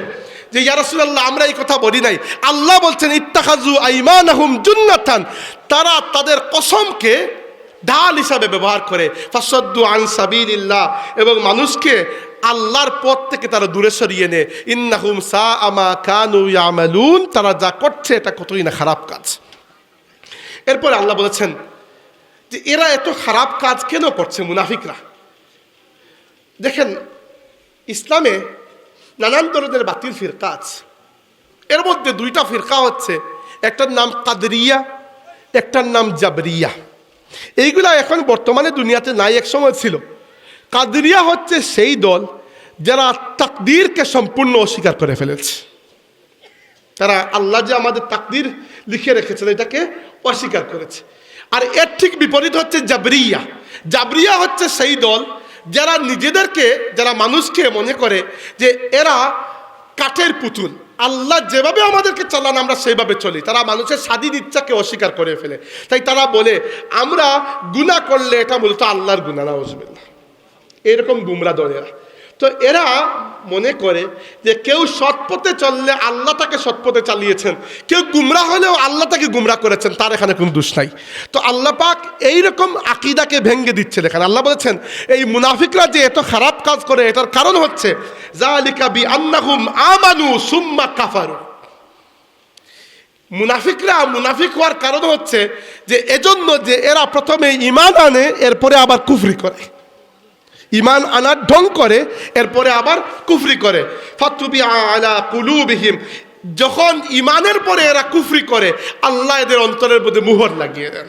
যে ইয়া রাসূলুল্লাহ আমরা এই কথা বলি নাই, আল্লাহ বলছেন ইত্তাখাযু আইমানাহুম জুন্নাতান, তারা তাদের কসমকে ঢাল হিসাবে ব্যবহার করে ফাসাদ্দু আন সাবিলিল্লাহ, এবং মানুষকে আল্লাহর পথ থেকে তারা দূরে সরিয়ে নেয়। ইন্নাহুম সাআ মা কানু ইয়ামালুন, তারা যা করছে এটা কতই না খারাপ কাজ। এরপর আল্লাহ বলেছেন যে এরা এত খারাপ কাজ কেন করছে মুনাফিকরা। দেখেন ইসলামে নানান ধরনের বাতিল ফিরকা আছে, এর মধ্যে দুইটা ফিরকা হচ্ছে, একটার নাম কাদরিয়া, একটার নাম জাবরিয়া। এইগুলা এখন বর্তমানে দুনিয়াতে নাই, এক সময় ছিল। কাদরিয়া হচ্ছে সেই দল যারা তাকদীরকে সম্পূর্ণ অস্বীকার করে ফেলেছে। তারা আল্লাহ যে আমাদের তাকদীর লিখে রেখেছেন এটাকে অস্বীকার করেছে। আর এর ঠিক বিপরীত হচ্ছে জাবরিয়া। জাবরিয়া হচ্ছে সেই দল যারা নিজেদেরকে, যারা মানুষকে মনে করে যে এরা কাঠের পুতুল, আল্লাহ যেভাবে আমাদেরকে চালান আমরা সেইভাবে চলি। তারা মানুষের স্বাধীন ইচ্ছাকে অস্বীকার করে ফেলে। তাই তারা বলে আমরা গুনাহ করলে এটা মূলত আল্লাহর গুনাহ, নাউজুবিল্লাহ। এরকম গুমরা দলেরা। তো এরা মনে করে যে কেউ সৎপথে চললে আল্লাহ তাকে সৎপথে চালিয়েছেন, কেউ গুমরা হলেও আল্লাহ তাকে গুমরা করেছেন, তার এখানে কোনো দোষ নাই। তো আল্লাহ পাক এইরকম আকীদাকে ভেঙে দিচ্ছেন। এখানে আল্লাহ বলেছেন এই মুনাফিকরা যে এত খারাপ কাজ করে এটার কারণ হচ্ছে যালিকা বিআন্নাহুম আমানু সুম্মা কাফারু। মুনাফিকরা মুনাফিক হওয়ার কারণ হচ্ছে যে এজন্য যে এরা প্রথমে ঈমান আনে এরপরে আবার কুফরি করে, ঈমান আনার ঢং করে এরপরে আবার কুফরি করে। ফাতুবিআ আলা কুলুবিহিম, যখন ঈমানের পরে এরা কুফরি করে আল্লাহ এদের অন্তরের মধ্যে মুহর লাগিয়ে দেন।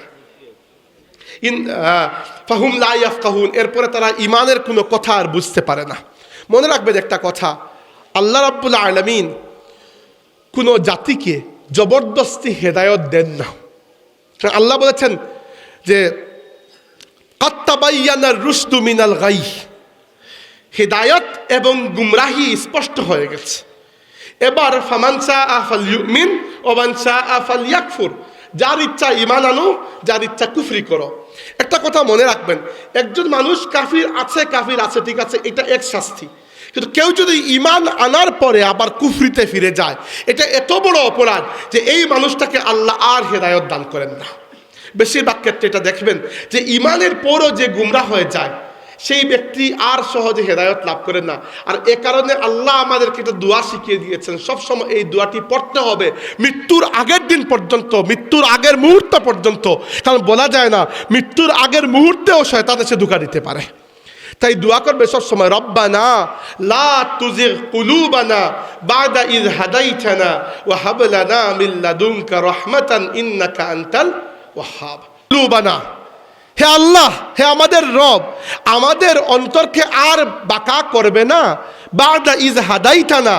ফাহুম লা ইয়াফকাহুন, এরপরে তারা ঈমানের কোনো কথা আর বুঝতে পারে না। মনে রাখবেন একটা কথা, আল্লাহ রাব্বুল আলামিন কোনো জাতিকে জবরদস্তি হেদায়েত দেন না। আল্লাহ বলেছেন যে কাদ তাবায়্যানার রুশদু মিনাল গাই, হিদায়াত এবং গুমরাহি স্পষ্ট হয়ে গেছে। এবার ফামান শাআ ফালইউমিন ওয়া মান শাআ ফালইয়াকফুর, যার ইচ্ছা ঈমান আনো, যার ইচ্ছা কুফরি করো। একটা কথা মনে রাখবেন, একজন মানুষ কাফির আছে ঠিক আছে, এটা এক শাস্তি। কিন্তু কেউ যদি ঈমান আনার পরে আবার কুফরিতে ফিরে যায়, এটা এত বড় অপরাধ যে এই মানুষটাকে আল্লাহ আর হেদায়েত দান করেন না। বেশিরভাগ ক্ষেত্রে এটা দেখবেন যে ঈমানের পরও যে গুমরাহ হয়ে যায় সেই ব্যক্তি আর সহজে হেদায়েত লাভ করেন না। আর এ কারণে আল্লাহ আমাদেরকে একটা দোয়া শিখিয়ে দিয়েছেন, সবসময় এই দোয়াটি পড়তে হবে মৃত্যুর আগের দিন পর্যন্ত, মৃত্যুর আগের মুহূর্ত পর্যন্ত। কারণ বলা যায় না মৃত্যুর আগের মুহূর্তেও শয়তান এসে ধোঁকা দিতে পারে। তাই দোয়া করবে সবসময়, রব্বানা লা তুজিগ কুলুবানা বাদা ইয হাদাইতানা ওয়া হাব লানা মিন লাদুনকা রাহমাতান ইন্নাকা আনতাল ওয়াহ্হাব। কুলুবানা, হে আল্লাহ, হে আমাদের রব, আমাদের অন্তরকে আর বাঁকা করবে না। বাদা ইয হাদাইতানা,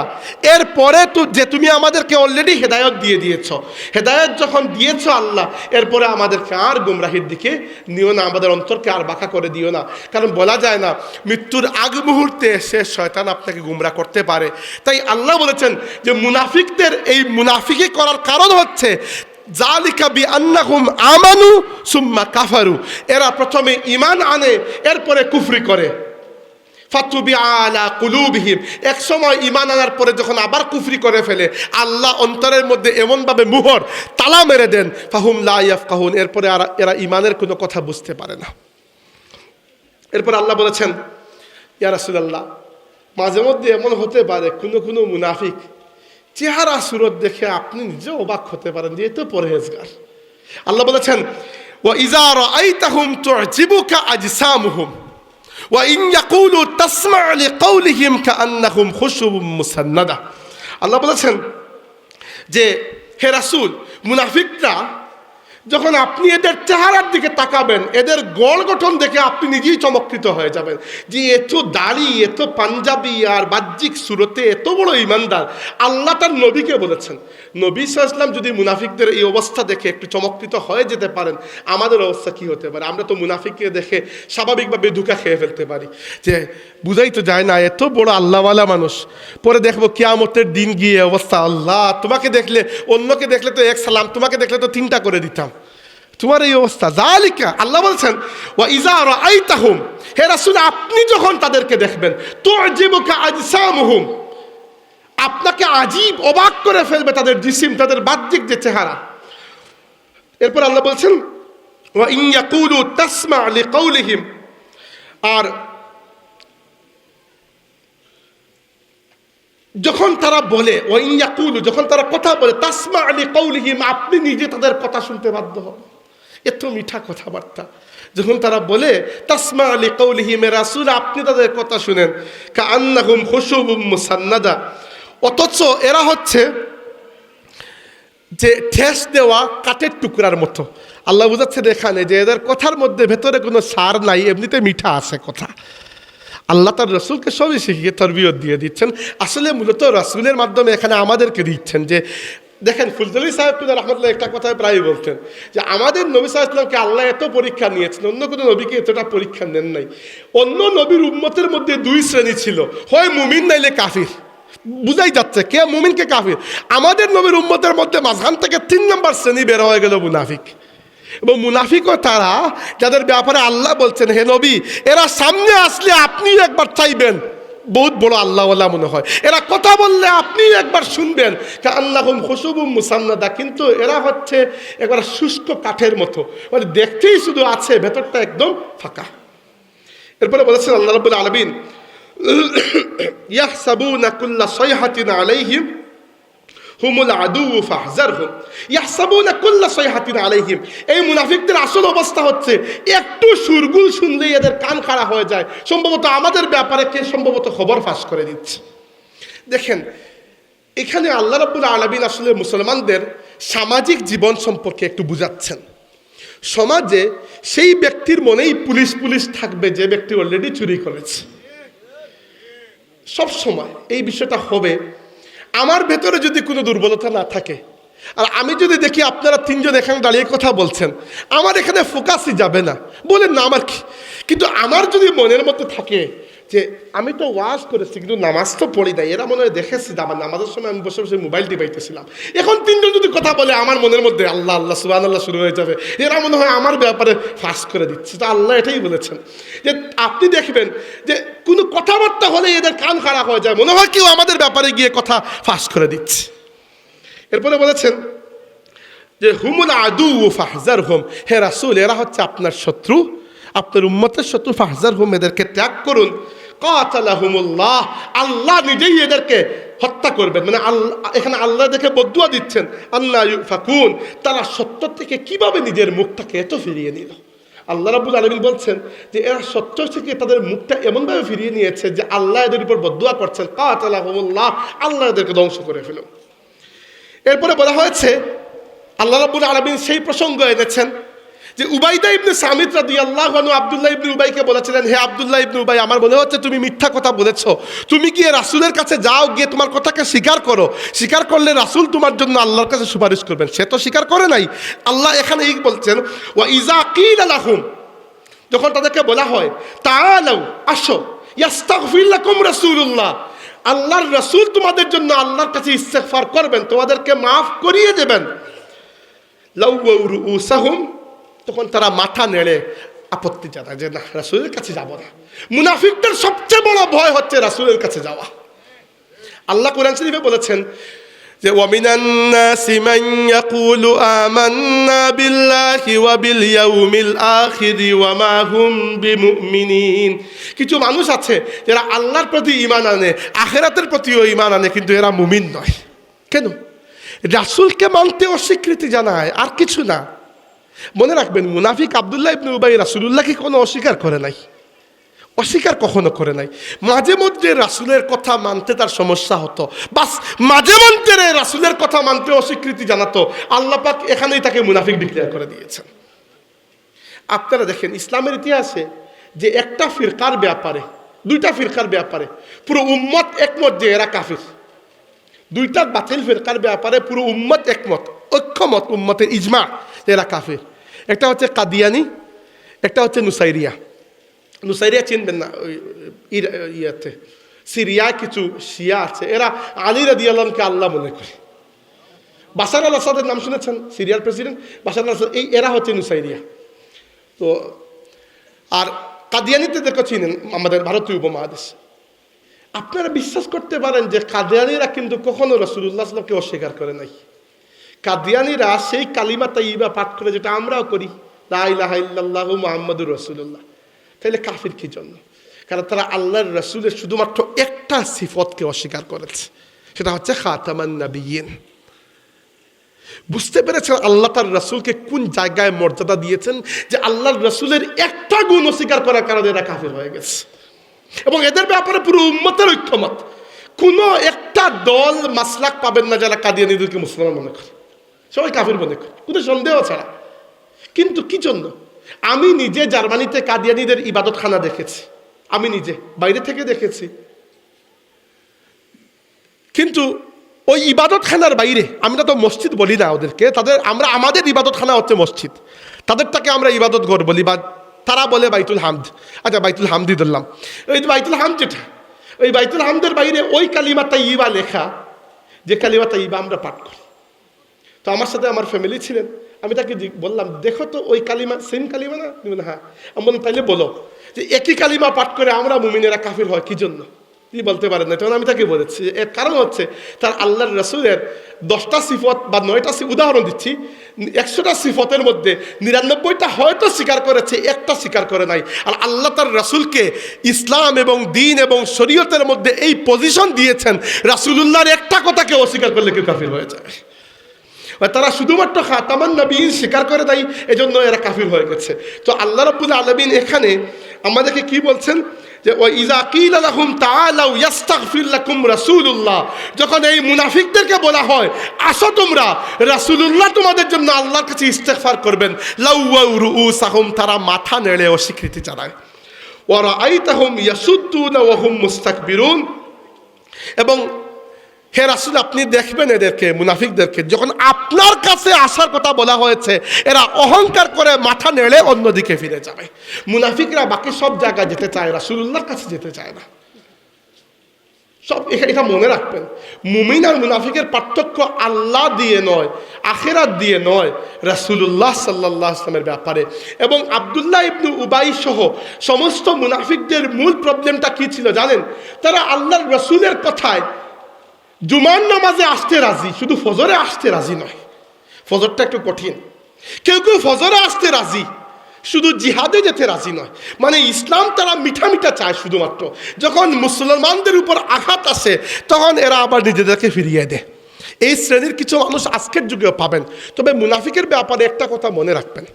এরপরে তো যে তুমি আমাদেরকে অলরেডি হেদায়েত দিয়ে দিয়েছো, হেদায়েত যখন দিয়েছো আল্লাহ, এরপরে আমাদেরকে আর গুমরাহির দিকে নিও না, আমাদের অন্তরকে আর বাঁকা করে দিও না। কারণ বলা যায় না মৃত্যুর আগ মুহূর্তে এসে শয়তান আপনাকে গুমরা করতে পারে। তাই আল্লাহ বলেছেন যে মুনাফিকদের এই মুনাফিকি করার কারণ হচ্ছে যালিকা বিআন্নাহুম আমানু সুম্মা কাফারু, এরা প্রথমে ঈমান আনে এরপরে কুফরি করে। ফাতুবিআ আলা কুলুবিহিম, এক সময় ঈমান আনার পরে যখন আবার কুফরি করে ফেলে আল্লাহ অন্তরের মধ্যে এমনভাবে মুহর তালা মেরে দেন, ফাহুম লা ইয়াফকাহুন, এরপরে আর এরা ঈমানের কোনো কথা বুঝতে পারে না। এরপর আল্লাহ বলেছেন ইয়া রাসূলুল্লাহ, মাঝে মধ্যে এমন হতে পারে কোনো মুনাফিক চেহারা সুরত দেখে আপনি নিজে অবাক হতে পারেন যে এত পরহেজগার। আল্লাহ বলেছেন ওয়া ইযা রাআইতাহুম তু'জিবুকা আজসামুহুম ওয়া ইন ইয়াকুলু তাসমা' লিকাউলিহিম কাআন্নাহুম খুশুবুম মুসান্নাদা। আল্লাহ বলেছেন যে হে রাসূল, মুনাফিকরা যখন আপনি এদের চেহারার দিকে তাকাবেন, এদের গড় গঠন দেখে আপনি নিজেই চমৎকৃত হয়ে যাবেন যে এত দাড়ি, এত পাঞ্জাবি, আর বাহ্যিক সুরতে এত বড় ইমানদার। আল্লাহ তার নবীকে বলেছেন, নবী সাল্লাল্লাহু আলাইহি ওয়াসাল্লাম যদি মুনাফিকদের এই অবস্থা দেখে একটু চমৎকৃত হয়ে যেতে পারেন, আমাদের অবস্থা কি হতে পারে? আমরা তো মুনাফিককে দেখে স্বাভাবিকভাবে ধোঁকা খেয়ে ফেলতে পারি যে বুঝাই তো যায় না এত বড় আল্লাহওয়ালা মানুষ। পরে দেখবো কিয়ামতের দিন গিয়ে অবস্থা, আল্লাহ তোমাকে দেখলে, অন্যকে দেখলে তো এক সালাম, তোমাকে দেখলে তো 3টা করে দিতাম, তোমার এই অবস্থা। যালিকা, আল্লাহ বলছেন ওয়া ইযা রাআইতাহুম, হে রাসূল আপনি যখন তাদেরকে দেখবেন, তু'জিবুকা আজসামুহুম, আপনাকে আজীব অবাক করে ফেলবে তাদের জিসিম, তাদের বাহ্যিক যে চেহারা। এরপর আল্লাহ বলছেন ওয়া ইন ইয়াকুলু তাসমা' লিকাউলিহিম, আর যখন তারা বলে ওয়া ইন ইয়াকুলু, যখন তারা কথা বলে, তাসমা' লিকাউলিহিম, আপনি নিজে তাদের কথা শুনতে বাধ্য হন। এত মিঠা কথাবার্তা যখন তারা বলে, তাসমা' লিকাউলিহিম, রাসূল আপনি তাদের কথা শুনেন, কাআন্নাহুম খুশুবুম মুসান্নাদা, অথচ এরা হচ্ছে যে ঠেস দেওয়া কাঠের টুকরার মতো। আল্লাহ বুঝাচ্ছেন এখানে যে এদের কথার মধ্যে ভেতরে কোনো সার নাই, এমনিতে মিঠা আছে কথা। আল্লাহ তার রসুলকে সবই শিখিয়ে তরবিয়ত দিয়ে দিচ্ছেন। আসলে মূলত রসুলের মাধ্যমে এখানে আমাদেরকে দিচ্ছেন যে দেখেন, ফুলতলি সাহেব রহমতুল্লাহ একটা কথা প্রায়ই বলতেন যে আমাদের নবী সাল্লাল্লাহু আলাইহি ওয়াসাল্লামকে আল্লাহ এত পরীক্ষা নিয়েছেন, অন্য কোনো নবীকে এতটা পরীক্ষা নেন নাই। অন্য নবীর উম্মতের মধ্যে 2 শ্রেণী ছিল, হয় মুমিন নাইলে কাফির। বুঝাই যাচ্ছে কে মুমিন কে কাফির। আমাদের নবীর উম্মতের মধ্যে মাঝখান থেকে 3 নম্বর শ্রেণী বের হয়ে গেল মুনাফিক। এবং মুনাফিকও তারা যাদের ব্যাপারে আল্লাহ বলছেন হে নবী এরা সামনে আসলে আপনি একবার চাইবেন বহুত বড় আল্লাহওয়ালা মনে হয়, এরা কথা বললে আপনি একবার শুনবেন কাআন্নাহুম খুশুবুম মুসান্নাদা, কিন্তু এরা হচ্ছে একবার শুষ্ক কাঠের মতো, মানে দেখতেই শুধু আছে ভেতরটা একদম ফাঁকা। এরপরে বলেছেন আল্লাহ রাব্বুল আলামিন ইয়াহসাবুনা কুল্লা সাইহাতিন আলাইহিম হুমুল আদু ফাহজারহুম ইয়াহসাবুনা কুল্লা সাইহাতিন আলাইহিম। এই মুনাফিকদের আসল অবস্থা হচ্ছে একটু সুরগুল শুনলেই এদের কান খাড়া হয়ে যায়, সম্ভবত আমাদের ব্যাপারে কে সম্ভবত খবর ফাঁস করে দিচ্ছে। দেখেন এখানে আল্লাহ রাব্বুল আলামিন আসলে মুসলমানদের সামাজিক জীবন সম্পর্কে একটু বুঝাচ্ছেন। সমাজে সেই ব্যক্তির মনেই পুলিশ পুলিশ থাকবে যে ব্যক্তি অলরেডি চুরি করেছে। সব সময় এই বিষয়টা হবে। আমার ভেতরে যদি কোনো দুর্বলতা না থাকে আর আমি যদি দেখি আপনারা 3 জন এখানে দাঁড়িয়ে কথা বলছেন, আমার এখানে ফোকাসই যাবে না, বলেন না আমার কি, কিন্তু আমার যদি মনের মধ্যে থাকে যে আমি তো ওয়াজ করেছি কিন্তু নামাজ তো পড়ি নাই, এরা মনে হয় দেখেছি আমার নামাজের সময় আমি বসে বসে মোবাইল টিপাইতেছিলাম, এখন 3 জন যদি কথা বলে আমার মনের মধ্যে আল্লাহ আল্লাহ সুবহানাল্লাহ শুরু হয়ে যাবে, এরা মনে হয় আমার ব্যাপারে ফাঁস করে দিচ্ছে। তো আল্লাহ এটাই বলেছেন যে আপনি দেখবেন যে কোনো কথাবার্তা হলে এদের কান খারাপ হয়ে যায়, মনে হয় কেউ আমাদের ব্যাপারে গিয়ে কথা ফাঁস করে দিচ্ছে। এরপরে বলেছেন যে হুমুল আদু ফাহজারহুম, হে রাসূল এরা হচ্ছে আপনার শত্রু, আপনার উম্মতের শত্রু, ফাহজারহুম এদেরকে ত্যাগ করুন। কাতালাহুমুল্লাহ, আল্লাহ নিজেই এদেরকে হত্যা করবেন, মানে আল্লাহ এখানে আল্লাহ দেখে বদুয়া দিচ্ছেন আন্না ইউফাকুন, তারা সত্য থেকে কিভাবে নিজের মুখটাকে এত ফিরিয়ে নিল। আল্লাহ রাব্বুল আলামিন বলছেন যে এরা সত্য থেকে তাদের মুখটা এমনভাবে ফিরিয়ে নিয়েছে যে আল্লাহ এদের উপর বদুয়া করছেন কাতালাহুমুল্লাহ, আল্লাহ এদেরকে ধ্বংস করে ফেলুন। এরপরে বলা হয়েছে আল্লাহ রাব্বুল আলামিন সেই প্রসঙ্গ এনেছেন যে উবাইদা ইবনে সামিত রাদিয়াল্লাহু আনহু আব্দুল্লাহ ইবনে উবাইকে বলেছিলেন হে আব্দুল্লাহ ইবনে উবাই, আমার মনে হচ্ছে তুমি মিথ্যা কথা বলেছো, তুমি গিয়ে রাসূলের কাছে যাও, গিয়ে তোমার কথাকে স্বীকার করো, স্বীকার করলে রাসূল তোমার জন্য আল্লাহর কাছে সুপারিশ করবেন। সে তো স্বীকার করে নাই। আল্লাহ এখানে এই বলছেন ওয়া ইজা কিলা লাহুম, যখন তাদেরকে বলা হয় তাআলাউ আসো ইস্তাগফির লাকুম রাসূলুল্লাহ, আল্লাহর রাসূল তোমাদের জন্য আল্লাহর কাছে ইস্তিগফার করবেন, তোমাদেরকে মাফ করিয়ে দেবেন। লাউওয়া রুউসাহুম, তখন তারা মাথা নেড়ে আপত্তি জানায় যে না রাসূলের কাছে যাব না। মুনাফিকদের সবচেয়ে বড় ভয় হচ্ছে রাসূলের কাছে যাওয়া। আল্লাহ কোরআন শরীফে বলেছেন যে ওয়ামিনান নাসি মান ইয়াকুলু আমান্না বিল্লাহি ওয়া বিল ইয়াউমিল আখির ওয়া মা হুম বিমুমিনিন, কিছু মানুষ আছে যারা আল্লাহর প্রতি ঈমান আনে, আখিরাতের প্রতিও ঈমান আনে, কিন্তু এরা মুমিন নয়। কেন? রাসূলকে মানতে অস্বীকৃতি জানায়, আর কিছু না। মনে রাখবেন মুনাফিক আব্দুল্লাহ ইবনে উবাই রাসূলুল্লাহকে কোনো অস্বীকার করে নাই, অস্বীকার কখনো করে নাই। মাঝে মধ্যে রাসূলের কথা মানতে তার সমস্যা হতো, বাস মাঝে মধ্যে রাসূলের কথা মানতে অস্বীকৃতি জানাতো, আল্লাহ পাক এখানেই তাকে মুনাফিক ডিক্লেয়ার করে দিয়েছেন। আপনারা দেখেন ইসলামের ইতিহাসে যে একটা ফিরকার ব্যাপারে, 2টা ফিরকার ব্যাপারে পুরো উম্মত একমত যে এরা কাফির, 2টা বাতিল ফিরকার ব্যাপারে পুরো উম্মত একমত, ঐক্যমত, উম্মতের ইজমা এরা কাফির। একটা হচ্ছে কাদিয়ানি, একটা হচ্ছে নুসাইরিয়া। নুসাইরিয়া চিনবেন না, ওই ইয়াতে সিরিয়া কিছু শিয়া আছে, এরা আলী রাদিয়াল্লাহু আনহুকে আল্লাহ মনে করে। বাশার আল আসাদের নাম শুনেছেন, সিরিয়ার প্রেসিডেন্ট বাশার আল আসাদ, এরা হচ্ছে নুসাইরিয়া। তো আর কাদিয়ানিদেরকে চিনেন আমাদের ভারতীয় উপমহাদেশ। আপনারা বিশ্বাস করতে পারেন যে কাদিয়ানিরা কিন্তু কখনো রাসূলুল্লাহ সাল্লাল্লাহু আলাইহি ওয়াসাল্লামকে অস্বীকার করে নাই। কাদিয়ানিরা সেই কালিমা তাইয়্যিবা পাঠ করে যেটা আমরাও করি, লা ইলাহা ইল্লাল্লাহু মুহাম্মাদুর রাসূলুল্লাহ। তাহলে কাফির কি জন্য? কারণ তারা আল্লাহর রাসূলের শুধুমাত্র একটা সিফতকে অস্বীকার করেছে, সেটা হচ্ছে খাতামান নাবিয়্যিন। বুঝতে পেরেছেন আল্লাহ তার রাসূলকে কোন জায়গায় মর্যাদা দিয়েছেন, যে আল্লাহর রাসূলের একটা গুণ অস্বীকার করার কারণে এরা কাফির হয়ে গেছে। এবং এদের ব্যাপারে পুরো উম্মতের ঐক্যমত, কোনো একটা দল মাসলাক পাবেন না যারা কাদিয়ানীদেরকে মুসলমান মনে করে, সবাই কাফির মনে করে, কোনো সন্দেহ ছাড়া। কিন্তু কি জন্য? আমি নিজে জার্মানিতে কাদিয়ানীদের ইবাদতখানা দেখেছি, আমি নিজে বাইরে থেকে দেখেছি। কিন্তু ওই ইবাদতখানার বাইরে, আমরা তো মসজিদ বলি না ওদেরকে, আমাদের ইবাদতখানা হচ্ছে মসজিদ, তাদেরটাকে আমরা ইবাদত ঘর বলি, বা তারা বলে বাইতুল হামদ। আচ্ছা বাইতুল হামদই ধরলাম, ওই বাইতুল হামদ যেটা, ওই বাইতুল হামদের বাইরে ওই কালিমা তাইয়্যিবা লেখা, যে কালিমা তাইয়্যিবা আমরা পাঠ করি। তো আমার সাথে আমার ফ্যামিলি ছিলেন, আমি তাকে বললাম, দেখো তো ওই কালিমা সেম কালিমা না? হ্যাঁ। আমি বললাম, তাইলে বলো যে একই কালিমা পাঠ করে আমরা মুমিনেরা কাফির হয় কি জন্য? কি বলতে পারেন না। তখন আমি তাকে বলেছি এর কারণ হচ্ছে তার আল্লাহর রাসূলের 10টা সিফত বা 9টা উদাহরণ দিচ্ছি, 100টা সিফতের মধ্যে 99টা হয়তো স্বীকার করেছে, একটা স্বীকার করে নাই। আর আল্লাহ তার রাসূলকে ইসলাম এবং দ্বীন এবং শরীয়তের মধ্যে এই পজিশন দিয়েছেন, রাসূলুল্লাহর একটা কথাকে অস্বীকার করলে কেউ কাফির হয়ে যায়। তারা শুধুমাত্র খাতামান নবীন স্বীকার করে দেয়, এজন্য এরা কাফির হয়ে গেছে। তো আল্লাহ রাব্বুল আলামিন এখানে আমাদেরকে কি বলছেন যে ওয়াইযা কিলা লাহুম তাআলাউ ইস্তাগফির লাকুম রাসূলুল্লাহ, যখন এই মুনাফিকদেরকে বলা হয় আসো তোমরা, রাসূলুল্লাহ তোমাদের জন্য আল্লাহর কাছে ইস্তেগফার করবেন, লাউয়াউ রুউসাহুম, তারা মাথা নেড়ে অস্বীকৃতি জানায়। ওয়া রাআইতাহুম ইয়াসুদ্দুনা ওয়া হুম মুস্তাকবিরুন, এবং হে রাসূল আপনি দেখবেন এদেরকে, মুনাফিকদেরকে, যখন আপনার কাছে আসার কথা বলা হয়েছে এরা অহংকার করে মাথা নেড়ে অন্যদিকে ফিরে যাবে। মুনাফিকরা বাকি সব জায়গায় যেতে চায়, রাসূলুল্লাহর কাছে যেতে চায় না। সব এটা মনে রাখবেন, মুমিন আর মুনাফিকের পার্থক্য আল্লাহ দিয়ে নয়, আখিরাত দিয়ে নয়, রাসূলুল্লাহ সাল্লাল্লাহু আলাইহি ওয়াসাল্লামের ব্যাপারে। এবং আব্দুল্লাহ ইবনে উবাই সহ সমস্ত মুনাফিকদের মূল প্রবলেমটা কি ছিল জানেন? তারা আল্লাহর রাসূলের কথায় জুমার নামাজে আসতে রাজি, শুধু ফজরে আসতে রাজি নয়। ফজরটা একটু কঠিন। কেউ কেউ ফজরে আসতে রাজি, শুধু জিহাদে যেতে রাজি নয়। মানে ইসলাম তারা মিঠা মিঠা চায় শুধুমাত্র, যখন মুসলমানদের উপর আঘাত আসে তখন এরা আবার নিজেদেরকে ফিরিয়ে দেয়। এই শ্রেণীর কিছু মানুষ আজকের যুগেও পাবেন। তবে মুনাফিকের ব্যাপারে একটা কথা মনে রাখবেন,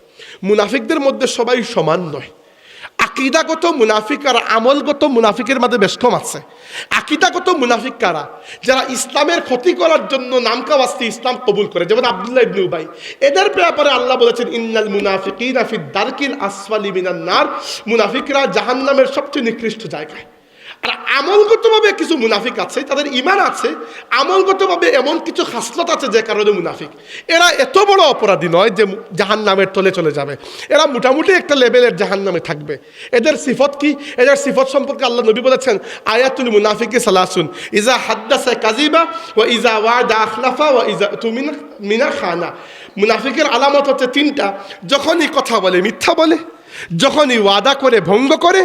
মুনাফিকদের মধ্যে সবাই সমান নয়। আকীদাগত মুনাফিক আর আমলগত মুনাফিকের মধ্যে বেশ কম আছে। আকীদাগত মুনাফিক কারা? যারা ইসলামের ক্ষতি করার জন্য নামকা ওয়াস্তে ইসলাম কবুল করে, যেমন আব্দুল্লাহ ইবনে উবাই। এদের ব্যাপারে আল্লাহ বলেছেন ইন্নাল মুনাফিকিনা ফি দারকিল আসফালি মিনান নার, মুনাফিকরা জাহান্নামের সবচেয়ে নিকৃষ্ট জায়গায়। আর আমলগতভাবে কিছু মুনাফিক আছে, তাদের ঈমান আছে, আমলগতভাবে এমন কিছু খাসলত আছে যে কারণে মুনাফিক। এরা এত বড় অপরাধী নয় যে জাহান্নামের তলে চলে যাবে, এরা মোটামুটি একটা লেভেলের জাহান্নামে থাকবে। এদের সিফত কি? এদের সিফত সম্পর্কে আল্লাহ নবী বলেছেন আয়াতুল মুনাফিকি সালাসুন, ইজা হাদ্দাসা কাযিবা ওয়া ইজা ওয়াদা আখলাফা ওয়া ইজা তুমিনা খানা। মুনাফিকের আলামত হচ্ছে 3টা, যখনই কথা বলে মিথ্যা বলে, যখনই ওয়াদা করে ভঙ্গ করে,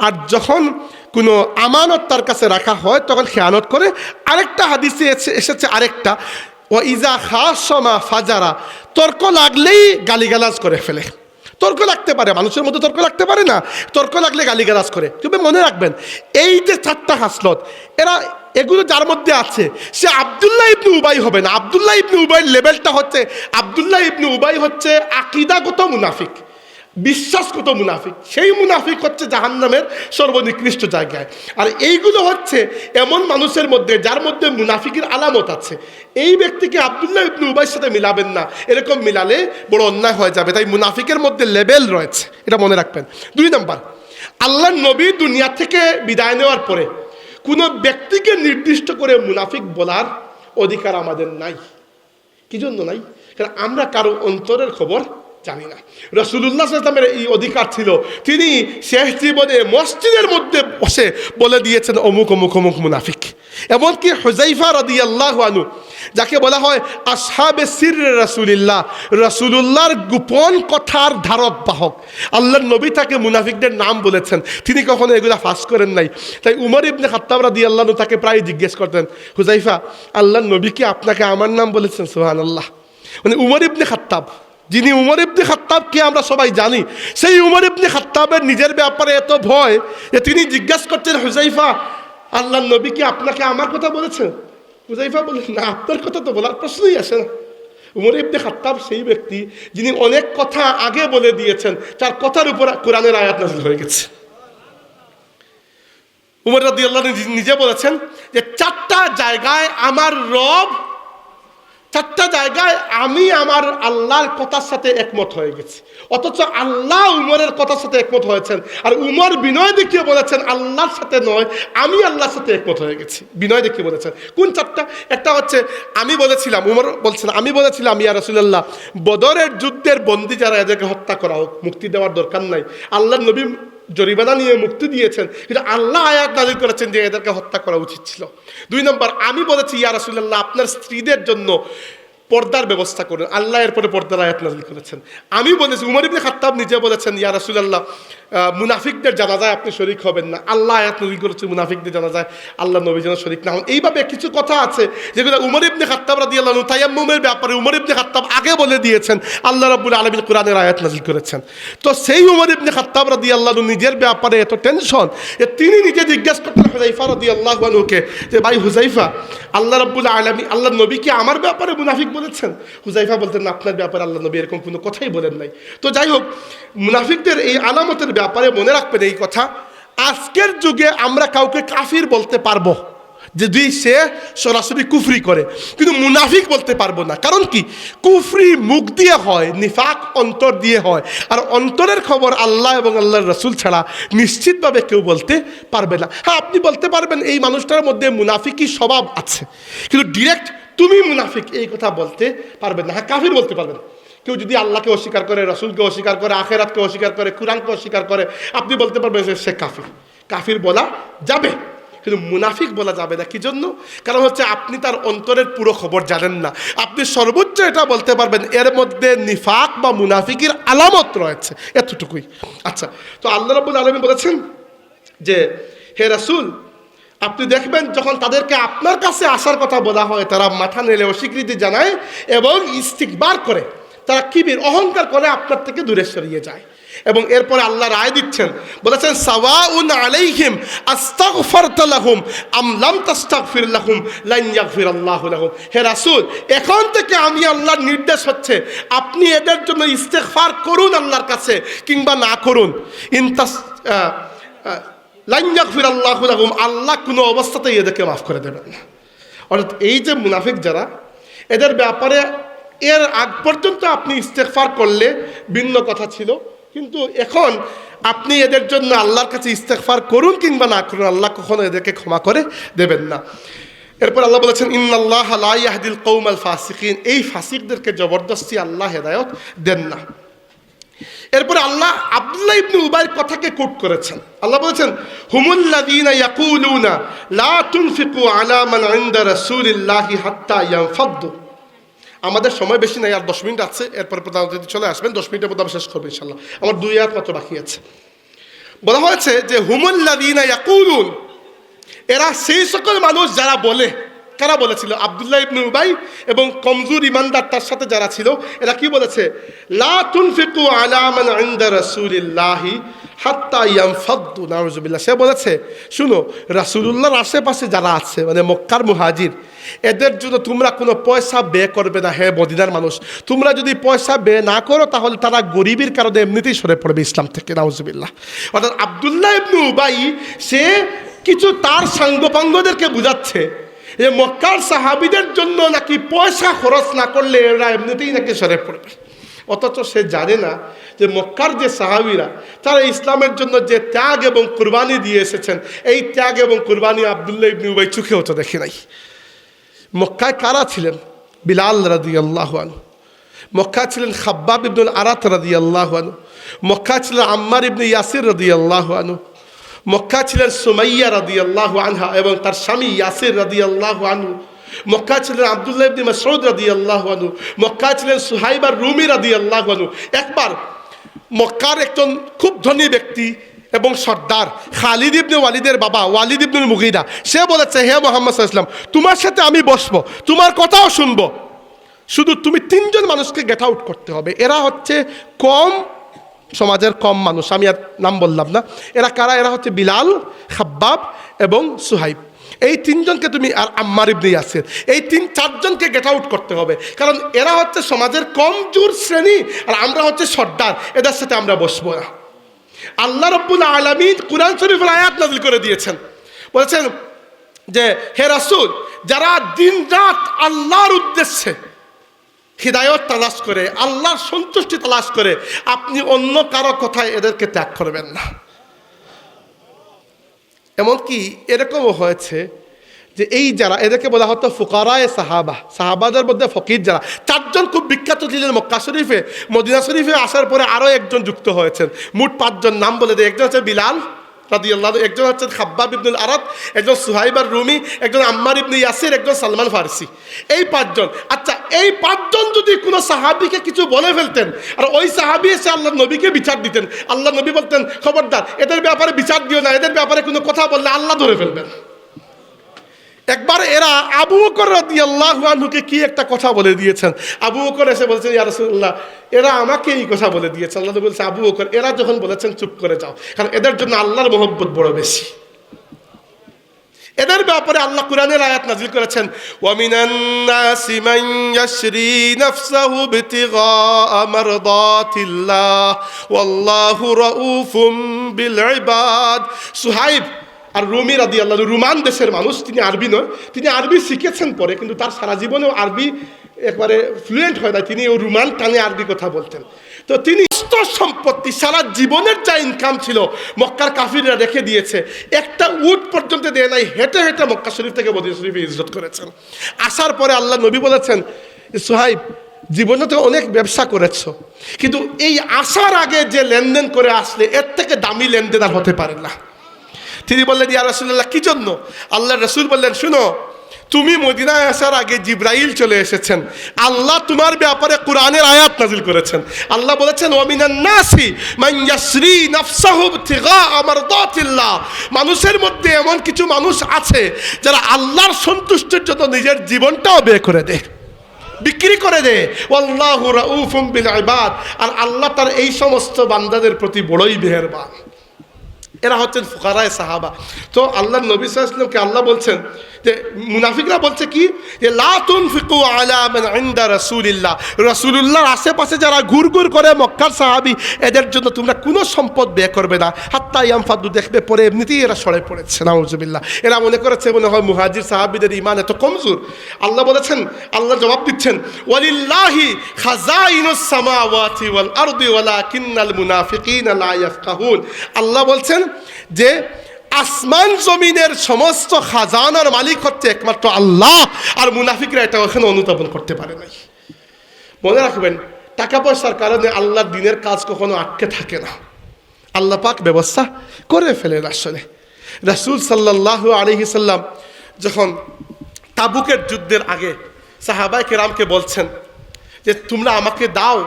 আর যখন কোনো আমানত তার কাছে রাখা হয় তখন খেয়ানত করে। আরেকটা হাদিসে এসেছে আরেকটা, ও ইজা খাসমা ফাজারা, তর্ক লাগলেই গালিগালাজ করে ফেলে। তর্ক লাগতে পারে, মানুষের মধ্যে তর্ক লাগতে পারে না, তর্ক লাগলে গালিগালাজ করে। তবে মনে রাখবেন এই যে 4টা হাসলত, এগুলো যার মধ্যে আছে সে আব্দুল্লাহ ইবনে উবাই হবে না। আব্দুল্লাহ ইবনে উবাইয়ের লেভেলটা হচ্ছে, আব্দুল্লাহ ইবনে উবাই হচ্ছে আকীদাগত মুনাফিক, বিশ্বাসগত মুনাফিক। সেই মুনাফিক হচ্ছে জাহান্নামের সর্বনিকৃষ্ট জায়গায়। আর এইগুলো হচ্ছে এমন মানুষের মধ্যে যার মধ্যে মুনাফিকের আলামত আছে। এই ব্যক্তিকে আব্দুল্লাহ ইবনে উবাইয়ের সাথে মিলাবেন না, এরকম মিলালে বড় অন্যায় হয়ে যাবে। তাই মুনাফিকের মধ্যে লেভেল রয়েছে, এটা মনে রাখবেন। 2 নম্বর, আল্লাহর নবী দুনিয়া থেকে বিদায় নেওয়ার পরে কোনো ব্যক্তিকে নির্দিষ্ট করে মুনাফিক বলার অধিকার আমাদের নাই। কি জন্য নাই? কারণ আমরা কারো অন্তরের খবর জানি না। রাসূলুল্লাহ সাল্লাল্লাহু আলাইহি ওয়াসাল্লামের এই অধিকার ছিল, তিনি শেষ জীবনে মসজিদের মধ্যে বসে বলে দিয়েছেন অমুক অমুক অমুক মুনাফিক। এমনকি হুযাইফা রাদিয়াল্লাহু আনহু, যাকে বলা হয় আসহাবে সিররে রাসূলুল্লাহ, রাসূলুল্লাহর গোপন কথার ধারক বাহক, আল্লাহর নবী তাকে মুনাফিকদের নাম বলেছেন, তিনি কখনো এগুলা ফাঁস করেন নাই। তাই উমর ইবনে খাত্তাব রাদিয়াল্লাহু আনহু তাকে প্রায় জিজ্ঞেস করতেন, হুযাইফা আল্লাহর নবী কি আপনাকে আমার নাম বলেছেন? সুবহানাল্লাহ। মানে উমর ইবনে খাত্তাব, যিনি উমর ইবনে খাত্তাবকে আমরা সবাই জানি, সেই উমর ইবনে খাত্তাবের নিজের ব্যাপারে এত ভয় যে তিনি জিজ্ঞাসা করছেন হুযাইফা আল্লাহর নবী কি আপনাকে আমার কথা বলেছেন? হুযাইফা বলেন না, আপনার কথা তো বলার প্রশ্নই আসে না। উমর ইবনে খাত্তাব সেই ব্যক্তি যিনি অনেক কথা আগে বলে দিয়েছেন, তার কথার উপর কোরআনের আয়াত নাযিল হয়ে গেছে। উমর রাদিয়াল্লাহু আনহু নিজে বলেছেন যে 4টা জায়গায় আমার রব, 4টা জায়গায় আমি আমার আল্লাহর কথার সাথে একমত হয়ে গেছি, অথচ আল্লাহ উমরের কথার সাথে একমত হয়েছেন। আর উমর বিনয় দেখিয়ে বলেছেন আল্লাহর সাথে নয়, আমি আল্লাহর সাথে একমত হয়ে গেছি। বিনয় দেখিয়ে বলেছেন। কোন 4টা? একটা হচ্ছে আমি বলেছিলাম, উমর বলছেন আমি বলেছিলাম ইয়া রাসূলুল্লাহ বদরের যুদ্ধের বন্দী যারা, এদেরকে হত্যা করা হোক, মুক্তি দেওয়ার দরকার নাই। আল্লাহর নবী জরিমানা নিয়ে মুক্তি দিয়েছেন, কিন্তু আল্লাহ আয়াত নাযিল করেছেন যে এদেরকে হত্যা করা উচিত ছিল। 2 নম্বর, আমি বলেছি ইয়া রাসূলুল্লাহ আপনার স্ত্রীদের জন্য পর্দার ব্যবস্থা করুন, আল্লাহ এরপরে পর্দার আয়াত নাযিল করেছেন। আমি বলেছি, উমর ইবনে খাত্তাব নিজে বলেছেন ইয়া রাসূলুল্লাহ মুনাফিকদের জানাজায় আপনি শরীক হবেন না, আল্লাহ আয়াত নাযিল করেছে মুনাফিকদের জানাজায় আল্লাহ নবী যেন শরীক না হন। এইভাবে কিছু কথা আছে যেগুলো উমর ইবনে খাত্তাব রাদিয়াল্লাহু আনহু তায়াম্মুমের ব্যাপারে উমর ইবনে খাত্তাব আগে বলে দিয়েছেন, আল্লাহ রাব্বুল আলামিন কোরআনের আয়াত নাযিল করেছেন। তো সেই উমর ইবনে খাত্তাব রাদিয়াল্লাহু আনহু নিজের ব্যাপারে এত টেনশন যে তিনি নিজে জিজ্ঞেস করতেন হুযায়ফা রাদিয়াল্লাহু আনহুকে যে ভাই হুযায়ফা, আল্লাহ রাব্বুল আলামিন আল্লাহ নবী কি আমার ব্যাপারে মুনাফিক বলেছেন? হুযায়ফা বলতেন না, আপনার ব্যাপারে আল্লাহ নবী এরকম কোনো কথাই বলেন নাই। তো যাই হোক, মুনাফিকদের এই আলামতের ব্যাপারে মনে রাখবেন এই কথা, আজকের যুগে আমরা কাউকে কাফির বলতে পারবো যদি সে সরাসরি কুফরি করে, কিন্তু মুনাফিক বলতে পারবো না। কারণ কি? কুফরি মুখ দিয়ে হয়, নিফাক অন্তর দিয়ে হয়, আর অন্তরের খবর আল্লাহ এবং আল্লাহর রাসূল ছাড়া নিশ্চিতভাবে কেউ বলতে পারবে না। হ্যাঁ, আপনি বলতে পারবেন এই মানুষটার মধ্যে মুনাফিকি স্বভাব আছে, কিন্তু ডিরেক্ট তুমি মুনাফিক এই কথা বলতে পারবেন না। হ্যাঁ, কাফির বলতে পারবেন। কেউ যদি আল্লাহকে অস্বীকার করে, রাসূলকে অস্বীকার করে, আখিরাতকে অস্বীকার করে, কুরআনকে অস্বীকার করে, আপনি বলতে পারবেন যে সে কাফির। কাফির বলা যাবে, কিন্তু মুনাফিক বলা যাবে না। কি জন্য? কারণ হচ্ছে আপনি তার অন্তরের পুরো খবর জানেন না। আপনি সর্বোচ্চ এটা বলতে পারবেন এর মধ্যে নিফাক বা মুনাফিকের আলামত রয়েছে, এতটুকুই। আচ্ছা, তো আল্লাহ রাব্বুল আলামিন বলেছেন যে হে রাসূল, আপনি দেখবেন যখন তাদেরকে আপনার কাছে আসার কথা বলা হয় তারা মাথা নেড়ে অস্বীকৃতি জানায় এবং ইস্তিকবার করে, তারা কিবির অহংকার করে আপনার থেকে দূরে সরিয়ে যায়। এবং এরপরে আল্লাহ রায় দিচ্ছেন, বলেছেন সাওয়াউন আলাইহিম আস্তাগফারতা লাহুম আম লাম তাস্তাগফির লাহুম লান ইয়াগফিরাল্লাহু লাহুম। হে রাসূল, এখন থেকে আমি আল্লাহর নির্দেশ হচ্ছে আপনি এদের জন্য ইস্তেগফার করুন আল্লাহর কাছে, কিংবা না করুন, লান ইয়াগফিরাল্লাহু লাহুম, আল্লাহ কোনো অবস্থাতেই এদেরকে মাফ করে দেবেন না। অর্থাৎ এই যে মুনাফিক যারা, এদের ব্যাপারে এর আগ পর্যন্ত আপনি ইস্তেগফার করলে ভিন্ন কথা ছিল, কিন্তু এখন আপনি এদের জন্য আল্লাহর কাছে ইস্তেগফার করুন কিংবা না করুন, আল্লাহ কখনো এদেরকে ক্ষমা করে দেবেন না। এরপর আল্লাহ বলেছেন ইন্নাল্লাহা লা ইয়াহদিল কওমাল ফাসিকিন, এই ফাসিকদেরকে জবরদস্তি আল্লাহ হেদায়েত দেন না। এরপরে আল্লাহ আব্দুল্লাহ ইবনে উবাইর কথাকে কোট করেছেন। আল্লাহ বলেছেন হুমুল্লাযীনা ইয়াকুলুনা লা তুনফিকু আলা মান ইনদা রাসূলিল্লাহি হাত্তা ইয়ানফাদ্দু। আমাদের সময় বেশি নাই, আর 10 মিনিট আছে, এরপর প্রধান অতিথি চলে আসবেন, 10 মিনিটের মধ্যে আমি শেষ করবো ইনশাআল্লাহ। আমার 2 আয়াত মাত্র বাকি আছে। বলা হয়েছে যে হুমুল্লাযীনা ইয়াকুলুন, এরা সেই সকল মানুষ যারা বলে। কারা বলেছিল? আব্দুল্লাহ ইবনে উবাই এবং কমজোর ইমানদার তার সাথে যারা ছিল, এরা কি বলেছে? লা তুনফিকু আলা মান ইনদা রাসূলিল্লাহি হাত্তা ইয়ানফাদ্দু। নাউযুবিল্লাহ। সে বলেছে, শুনো, রাসূলুল্লাহর আশেপাশে যারা আছে, মানে মক্কার মুহাজির, এদের জন্য তোমরা কোনো পয়সা ব্যয় করবে না। হে মদিনার মানুষ, তোমরা যদি পয়সা ব্যয় না করো তাহলে তারা গরিবের কারণে এমনিতেই সরে পড়বে ইসলাম থেকে। নাউযুবিল্লাহ। অর্থাৎ আব্দুল্লাহ ইবনে উবাই সে কিছু তার সাঙ্গপাঙ্গদেরকে বুঝাচ্ছে যে মক্কার সাহাবীদের জন্য নাকি পয়সা খরচ না করলে এরা এমনিতেই নাকি সরে পড়বে। অথচ সে জানে না যে মক্কার যে সাহাবীরা তারা ইসলামের জন্য যে ত্যাগ এবং কুরবানি দিয়ে এসেছেন, এই ত্যাগ এবং কুরবানি আব্দুল্লাহ ইবনে উবাই চোখেও তো দেখে নাই। মক্কায় কারা ছিলেন? বিলাল রাদিয়াল্লাহু আনহু। মক্কায় ছিলেন খাব্বাব ইবনুল আরাত রাদিয়াল্লাহু আনহু। মক্কায় ছিলেন আম্মার ইবনে ইয়াসির রাদিয়াল্লাহু আনহু। মক্কায় ছিলেন সুমাইয়া রাদিয়াল্লাহু আনহা এবং তার স্বামী ইয়াসির রাদিয়াল্লাহু আনহু। মক্কায় ছিলেন আব্দুল্লাহ ইবনে মাসউদ রাদিয়াল্লাহু আনহু। মক্কায় ছিলেন সুহাইব আর রুমি রাদিয়াল্লাহু আনহু। একবার মক্কার একজন খুব ধনী ব্যক্তি এবং সর্দার খালিদ ইবনে ওয়ালিদের বাবা ওয়ালিদ ইবনুল মুগীরা, সে বলেছে, হে মুহাম্মদ সাল্লাল্লাহু আলাইহি ওয়াসাল্লাম, তোমার সাথে আমি বসবো, তোমার কথাও শুনবো, শুধু তুমি 3 জন মানুষকে গেট আউট করতে হবে। এরা হচ্ছে কম সমাজের কম মানুষ, আমি আর নাম বললাম না। এরা কারা? এরা হচ্ছে বিলাল, খাব্বাব এবং সুহাইব। এই 3 জনকে তুমি, আর আম্মার ইবনে ইয়াসির, এই 4 জনকে গেট আউট করতে হবে। কারণ এরা হচ্ছে সমাজের কমজোর শ্রেণী, আর আমরা হচ্ছে সর্দার, এদের সাথে আমরা বসবো না। আল্লাহ রাব্বুল আলামিন কুরআন শরীফের আয়াত নাযিল করে দিয়েছেন, বলেছেন যে হে রাসূল, যারা দিন রাত আল্লাহর উদ্দেশ্যে হিদায়ত তালাশ করে, আল্লাহর সন্তুষ্টি তালাশ করে, আপনি অন্য কারো কথায় এদেরকে ত্যাগ করবেন না। এমনকি এরকমও হয়েছে যে এই যারা, এদেরকে বলা হতো ফুকারায়ে সাহাবা, সাহাবাদের মধ্যে ফকির যারা, 4 জন খুব বিখ্যাত ছিলেন মক্কা শরীফে। মদিনা শরীফে আসার পরে আরও একজন যুক্ত হয়েছেন, মোট 5 জন নাম বলে দেয়। একজন হচ্ছে বিলাল রাদিয়াল্লাহু, একজন হচ্ছেন খাব্বাব ইবনুল আরাত, একজন সুহাইব আর রুমি, একজন আম্মার ইবনে ইয়াসির, একজন সালমান ফারসি। এই 5 জন। আচ্ছা, এই 5 জন যদি কোনো সাহাবীকে কিছু বলে ফেলতেন আর ওই সাহাবী এসে আল্লাহ নবীকে বিচার দিতেন, আল্লাহ নবী বলতেন খবরদার এদের ব্যাপারে বিচার দিও না, এদের ব্যাপারে কোনো কথা বললে আল্লাহ ধরে ফেলবেন। একবার এরা আবু বকর রাদিয়াল্লাহু আনহুকে কি একটা কথা বলে দিয়েছেন। আবু বকর এসে বলছেন, ইয়া রাসূলুল্লাহ, এরা আমাকে এই কথা বলে দিয়েছে। আল্লাহ বলছে, আবু বকর, এরা যখন বলেছেন চুপ করে যাও, কারণ এদের জন্য আল্লাহর মহব্বত বড় বেশি। এদের ব্যাপারে আল্লাহ কুরআনের আয়াত নাযিল করেছেন, ওয়া মিনান নাসি মান ইয়াশরি নাফসাহু বিতিগা মারদাতিল্লাহ ওয়াল্লাহু রাউফুম বিল ইবাদ। সুহাইব আর রুমি রাদিয়াল্লাহু, রুমান দেশের মানুষ, তিনি আরবি নয়, তিনি আরবি শিখেছেন পরে, কিন্তু তার সারা জীবনেও আরবি একবারে ফ্লুয়েন্ট হয় না, তিনি ওই রুমান টানে আরবি কথা বলতেন। তো তিনি সম্পত্তি সারা জীবনের যা ইনকাম ছিল মক্কার কাফিররা রেখে দিয়েছে, একটা উট পর্যন্ত দেয় নাই, হেঁটে হেঁটে মক্কা শরীফ থেকে মদিনা শরীফে হিজরত করেছেন। আসার পরে আল্লাহ নবী বলেছেন, সুহাইব, জীবনে তো অনেক ব্যবসা করেছো, কিন্তু এই আসার আগে যে লেনদেন করে আসলে এর থেকে দামি লেনদেন আর হতে পারে না। তিনি বললেন, ইয়া রাসূলুল্লাহ, কি জন্য? আল্লাহ রাসূল বললেন, শুনো, তুমি মদিনায় আসার আগে জিব্রাইল চলে এসেছেন, আল্লাহ তোমার ব্যাপারে কোরআনের আয়াত নাযিল করেছেন। আল্লাহ বলেছেন, ওয়া মিনান নাসি মান ইয়াশরি নাফসাহু ইবতিগা মারদাতিল্লাহ, মানুষের মধ্যে এমন কিছু মানুষ আছে যারা আল্লাহর সন্তুষ্টির জন্য নিজের জীবনটাও ব্যয় করে দেয়, বিক্রি করে দেয়। ওয়াল্লাহু রাউফুম বিল ইবাদ, আর আল্লাহ তার এই সমস্ত বান্দাদের প্রতি বড়ই মেহেরবান। এরা হচ্ছেন ফুকারায়ে সাহাবা। তো আল্লাহ নবী সাল্লাল্লাহু আলাইহি ওয়াসাল্লামকে আল্লাহ বলছেন যে মুনাফিকরা বলছে কি, যে লা তুনফিকু আলা মান ইনদা রাসূলিল্লাহ, রাসূলুল্লাহর আশেপাশে যারা ঘুরঘুর করে মক্কার সাহাবী, এদের জন্য তোমরা কোনো সম্পদ ব্যয় করবে না। হাত্তা ইয়ামফাদু, দেখবে পরে এমনিতেই এরা সরে পড়েছে, নাউজুবিল্লাহ। এরা মনে করেছে মনে হয় মুহাজির সাহাবীদের ঈমান এত কমজোর। আল্লাহ বলেছেন, আল্লাহ জবাব দিচ্ছেন, ওয়ালিল্লাহি খাযাইনুস সামাওয়াতি ওয়াল আরদি ওয়ালাকিন্নাল মুনাফিকিনা লা ইয়াফকাহুন। আল্লাহ বলছেন যে আসমান জমিনের সমস্ত খাজানার মালিক হচ্ছে একমাত্র আল্লাহ, আর মুনাফিকরা এটা ওখানে অনুধাবন করতে পারে নাই। মনে রাখবেন, টাকা পয়সার কারণে আল্লাহর দ্বীনের কাজ কখনো আটকে থাকে না, আল্লাহ পাক ব্যবস্থা করে ফেলেন। আসলে রাসূল সাল্লাল্লাহু আলাইহি সাল্লাম যখন তাবুকের যুদ্ধের আগে সাহাবায়ে কেরামকে বলছেন যে তোমরা আমাকে দাও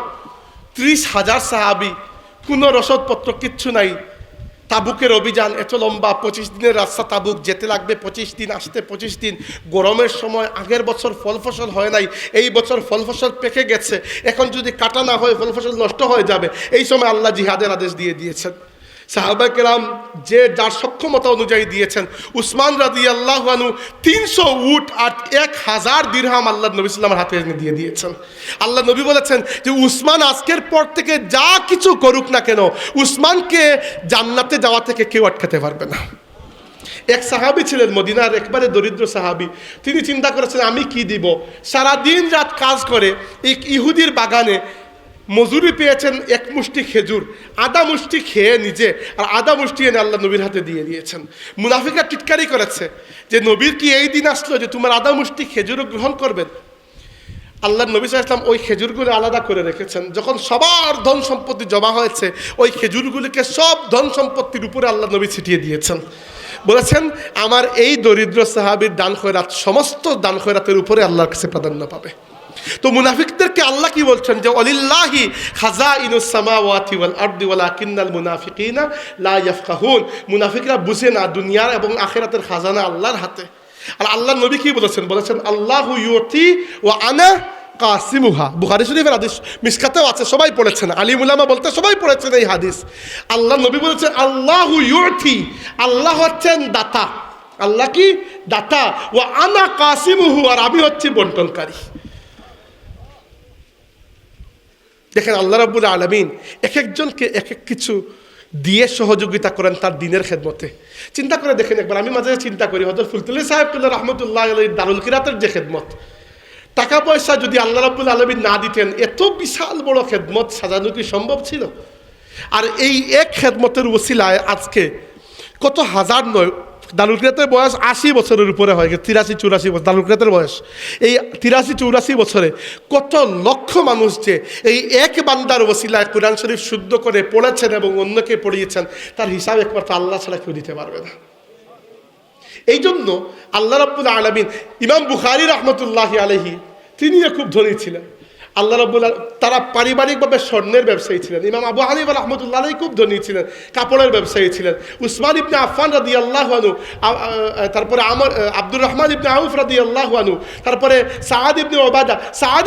30,000 সাহাবী, কোনো রসদপত্র কিচ্ছু নাই, তাবুকের অভিযান এত লম্বা, 25 দিনের রাস্তা, তাবুক যেতে লাগবে 25 দিন, আসতে 25 দিন, গরমের সময়, আগের বছর ফল ফসল হয় নাই, এই বছর ফল ফসল পেকে গেছে, এখন যদি কাটা না হয় ফল ফসল নষ্ট হয়ে যাবে। এই সময় আল্লাহ জিহাদের আদেশ দিয়ে দিয়েছেন। সাহাবায়ে কেরাম যে যার সক্ষমতা অনুযায়ী দিয়েছেন। উসমান রাদিয়াল্লাহু আনহু 300 উট আর 1000 দিরহাম আল্লাহ নবী সাল্লাল্লাহু আলাইহি ওয়াসাল্লামের হাতে দিয়ে দিয়েছেন। আল্লাহ নবী বলেছেন যে উসমান আজকের পর থেকে যা কিছু করুক না কেন, উসমানকে জান্নাতে যাওয়া থেকে কেউ আটকাতে পারবে না। এক সাহাবী ছিলেন মদিনার, একবারে দরিদ্র সাহাবী। তিনি চিন্তা করেছেন আমি কি দিব, সারাদিন রাত কাজ করে এক ইহুদির বাগানে মজুরি পেয়েছেন, এক মুষ্টি খেজুর, আধা মুষ্টি খেয়ে নিজে আর আধা মুষ্টি এনে আল্লাহ নবীর হাতে দিয়ে দিয়েছেন। মুনাফিকরা টিটকারি করেছে যে নবীর কি এই দিন আসলো যে তোমার আধা মুষ্টি খেজুরও গ্রহণ করবেন? আল্লাহ নবী সাল্লাল্লাহু আলাইহি ওয়াসাল্লাম ওই খেজুরগুলো আলাদা করে রেখেছেন। যখন সবার ধন সম্পত্তি জমা হয়েছে, ওই খেজুরগুলিকে সব ধন সম্পত্তির উপরে আল্লাহ নবী ছিটিয়ে দিয়েছেন। বলেছেন আমার এই দরিদ্র সাহাবীর দান খয়রাত সমস্ত দান খয়রাতের উপরে আল্লাহর কাছে প্রাধান্য পাবে। তো মুনাফিকদেরকে আল্লাহ কি বলছেন যে ওয়ালিল্লাহি খাযাইনুস সামাওয়াতি ওয়াল আরদি ওয়ালাকিন্নাল মুনাফিকিনা লা ইয়াফকাহুন, মুনাফিকরা বুঝে না দুনিয়ার এবং আখিরাতের খাজানা আল্লাহর হাতে। আর আল্লাহ নবী কি বলেছেন? বলেছেন আল্লাহু ইউতি ওয়া আনা কাসিমুহা। বুখারী শরীফের হাদিস, মিশকাতেও আছে, সবাই পড়েছেন, আলিম উলামা বলতে সবাই পড়েছেন এই হাদিস। আল্লাহ নবী বলেছেন আল্লাহু ইউতি, আল্লাহ হচ্ছেন দাতা, আল্লাহ কি দাতা, ওয়া আনা কাসিমুহু, আর আমি হচ্ছি বন্টনকারী। দেখেন আল্লাহ রাব্বুল আলামিন এক একজনকে এক এক কিছু দিয়ে সহযোগিতা করেন তার দ্বীনের খেদমতে। চিন্তা করে দেখেন একবার, আমি মাঝে চিন্তা করি হযরত ফুলতুলি সাহেবুল্লাহ রাহমাতুল্লাহ আলাইহি দারুল কিরাতের যে খেদমত, টাকা পয়সা যদি আল্লাহ রাব্বুল আলামিন না দিতেন এত বিশাল বড় খেদমত সাজানো কি সম্ভব ছিল? আর এই এক খেদমতের ওসিলায় আজকে কত হাজার নয় দারুল কিরাতের বয়স 80 বছরের উপরে হয়, 83-84 বছর দারুল কিরাতের বয়স। এই 83-84 বছরে কত লক্ষ মানুষ যে এই এক বান্দার ওসিলায় কোরআন শরীফ শুদ্ধ করে পড়েছেন এবং অন্যকে পড়িয়েছেন, তার হিসাব একমাত্র আল্লাহ ছাড়া কেউ দিতে পারবে না। এই জন্য আল্লাহ রাব্বুল আলামিন, ইমাম বুখারী রাহমাতুল্লাহি আলাইহি তিনিও খুব ধনী ছিলেন। আল্লাহ রাব্বুল তারা পারিবারিকভাবে স্বর্ণের ব্যবসায়ী ছিলেন। ইমাম আবু হানিফা রাহমাতুল্লাহ আলাইহি খুব ধনী ছিলেন, কাপড়ের ব্যবসায়ী ছিলেন। উসমান ইবনে আফফান রাদিয়াল্লাহু আনহু, তারপরে আব্দুর রহমান ইবনে আউফ রাদিয়াল্লাহু আনহু, তারপরে সাআদ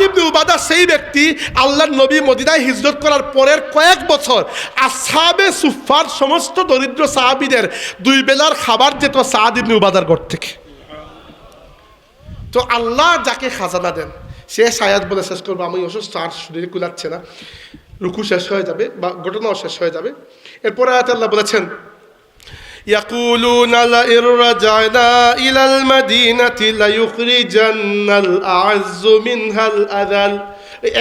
ইবনে উবাদা সেই ব্যক্তি আল্লাহর নবী মদিনায় হিজরত করার পরের কয়েক বছর আসহাবে সুফফার সমস্ত দরিদ্র সাহাবীদের 2 বেলার খাবার যেত সাআদ ইবনে উবাদার ঘর থেকে। তো আল্লাহ যাকে খাজানা দেন, শেষ আয়াত বলে শেষ করবো, আমি অসুস্থ আর শরীরে কুলাচ্ছে না, রুকু শেষ হয়ে যাবে বা ঘটনাও শেষ হয়ে যাবে। এরপরে আয়াত আল্লাহ বলেছেন, ইয়াকুলুনা লাইন রাজানা ইলাল মাদিনাতি লায়ুখরিজান্নাল আ'আজ্জু মিনহাল আযাল।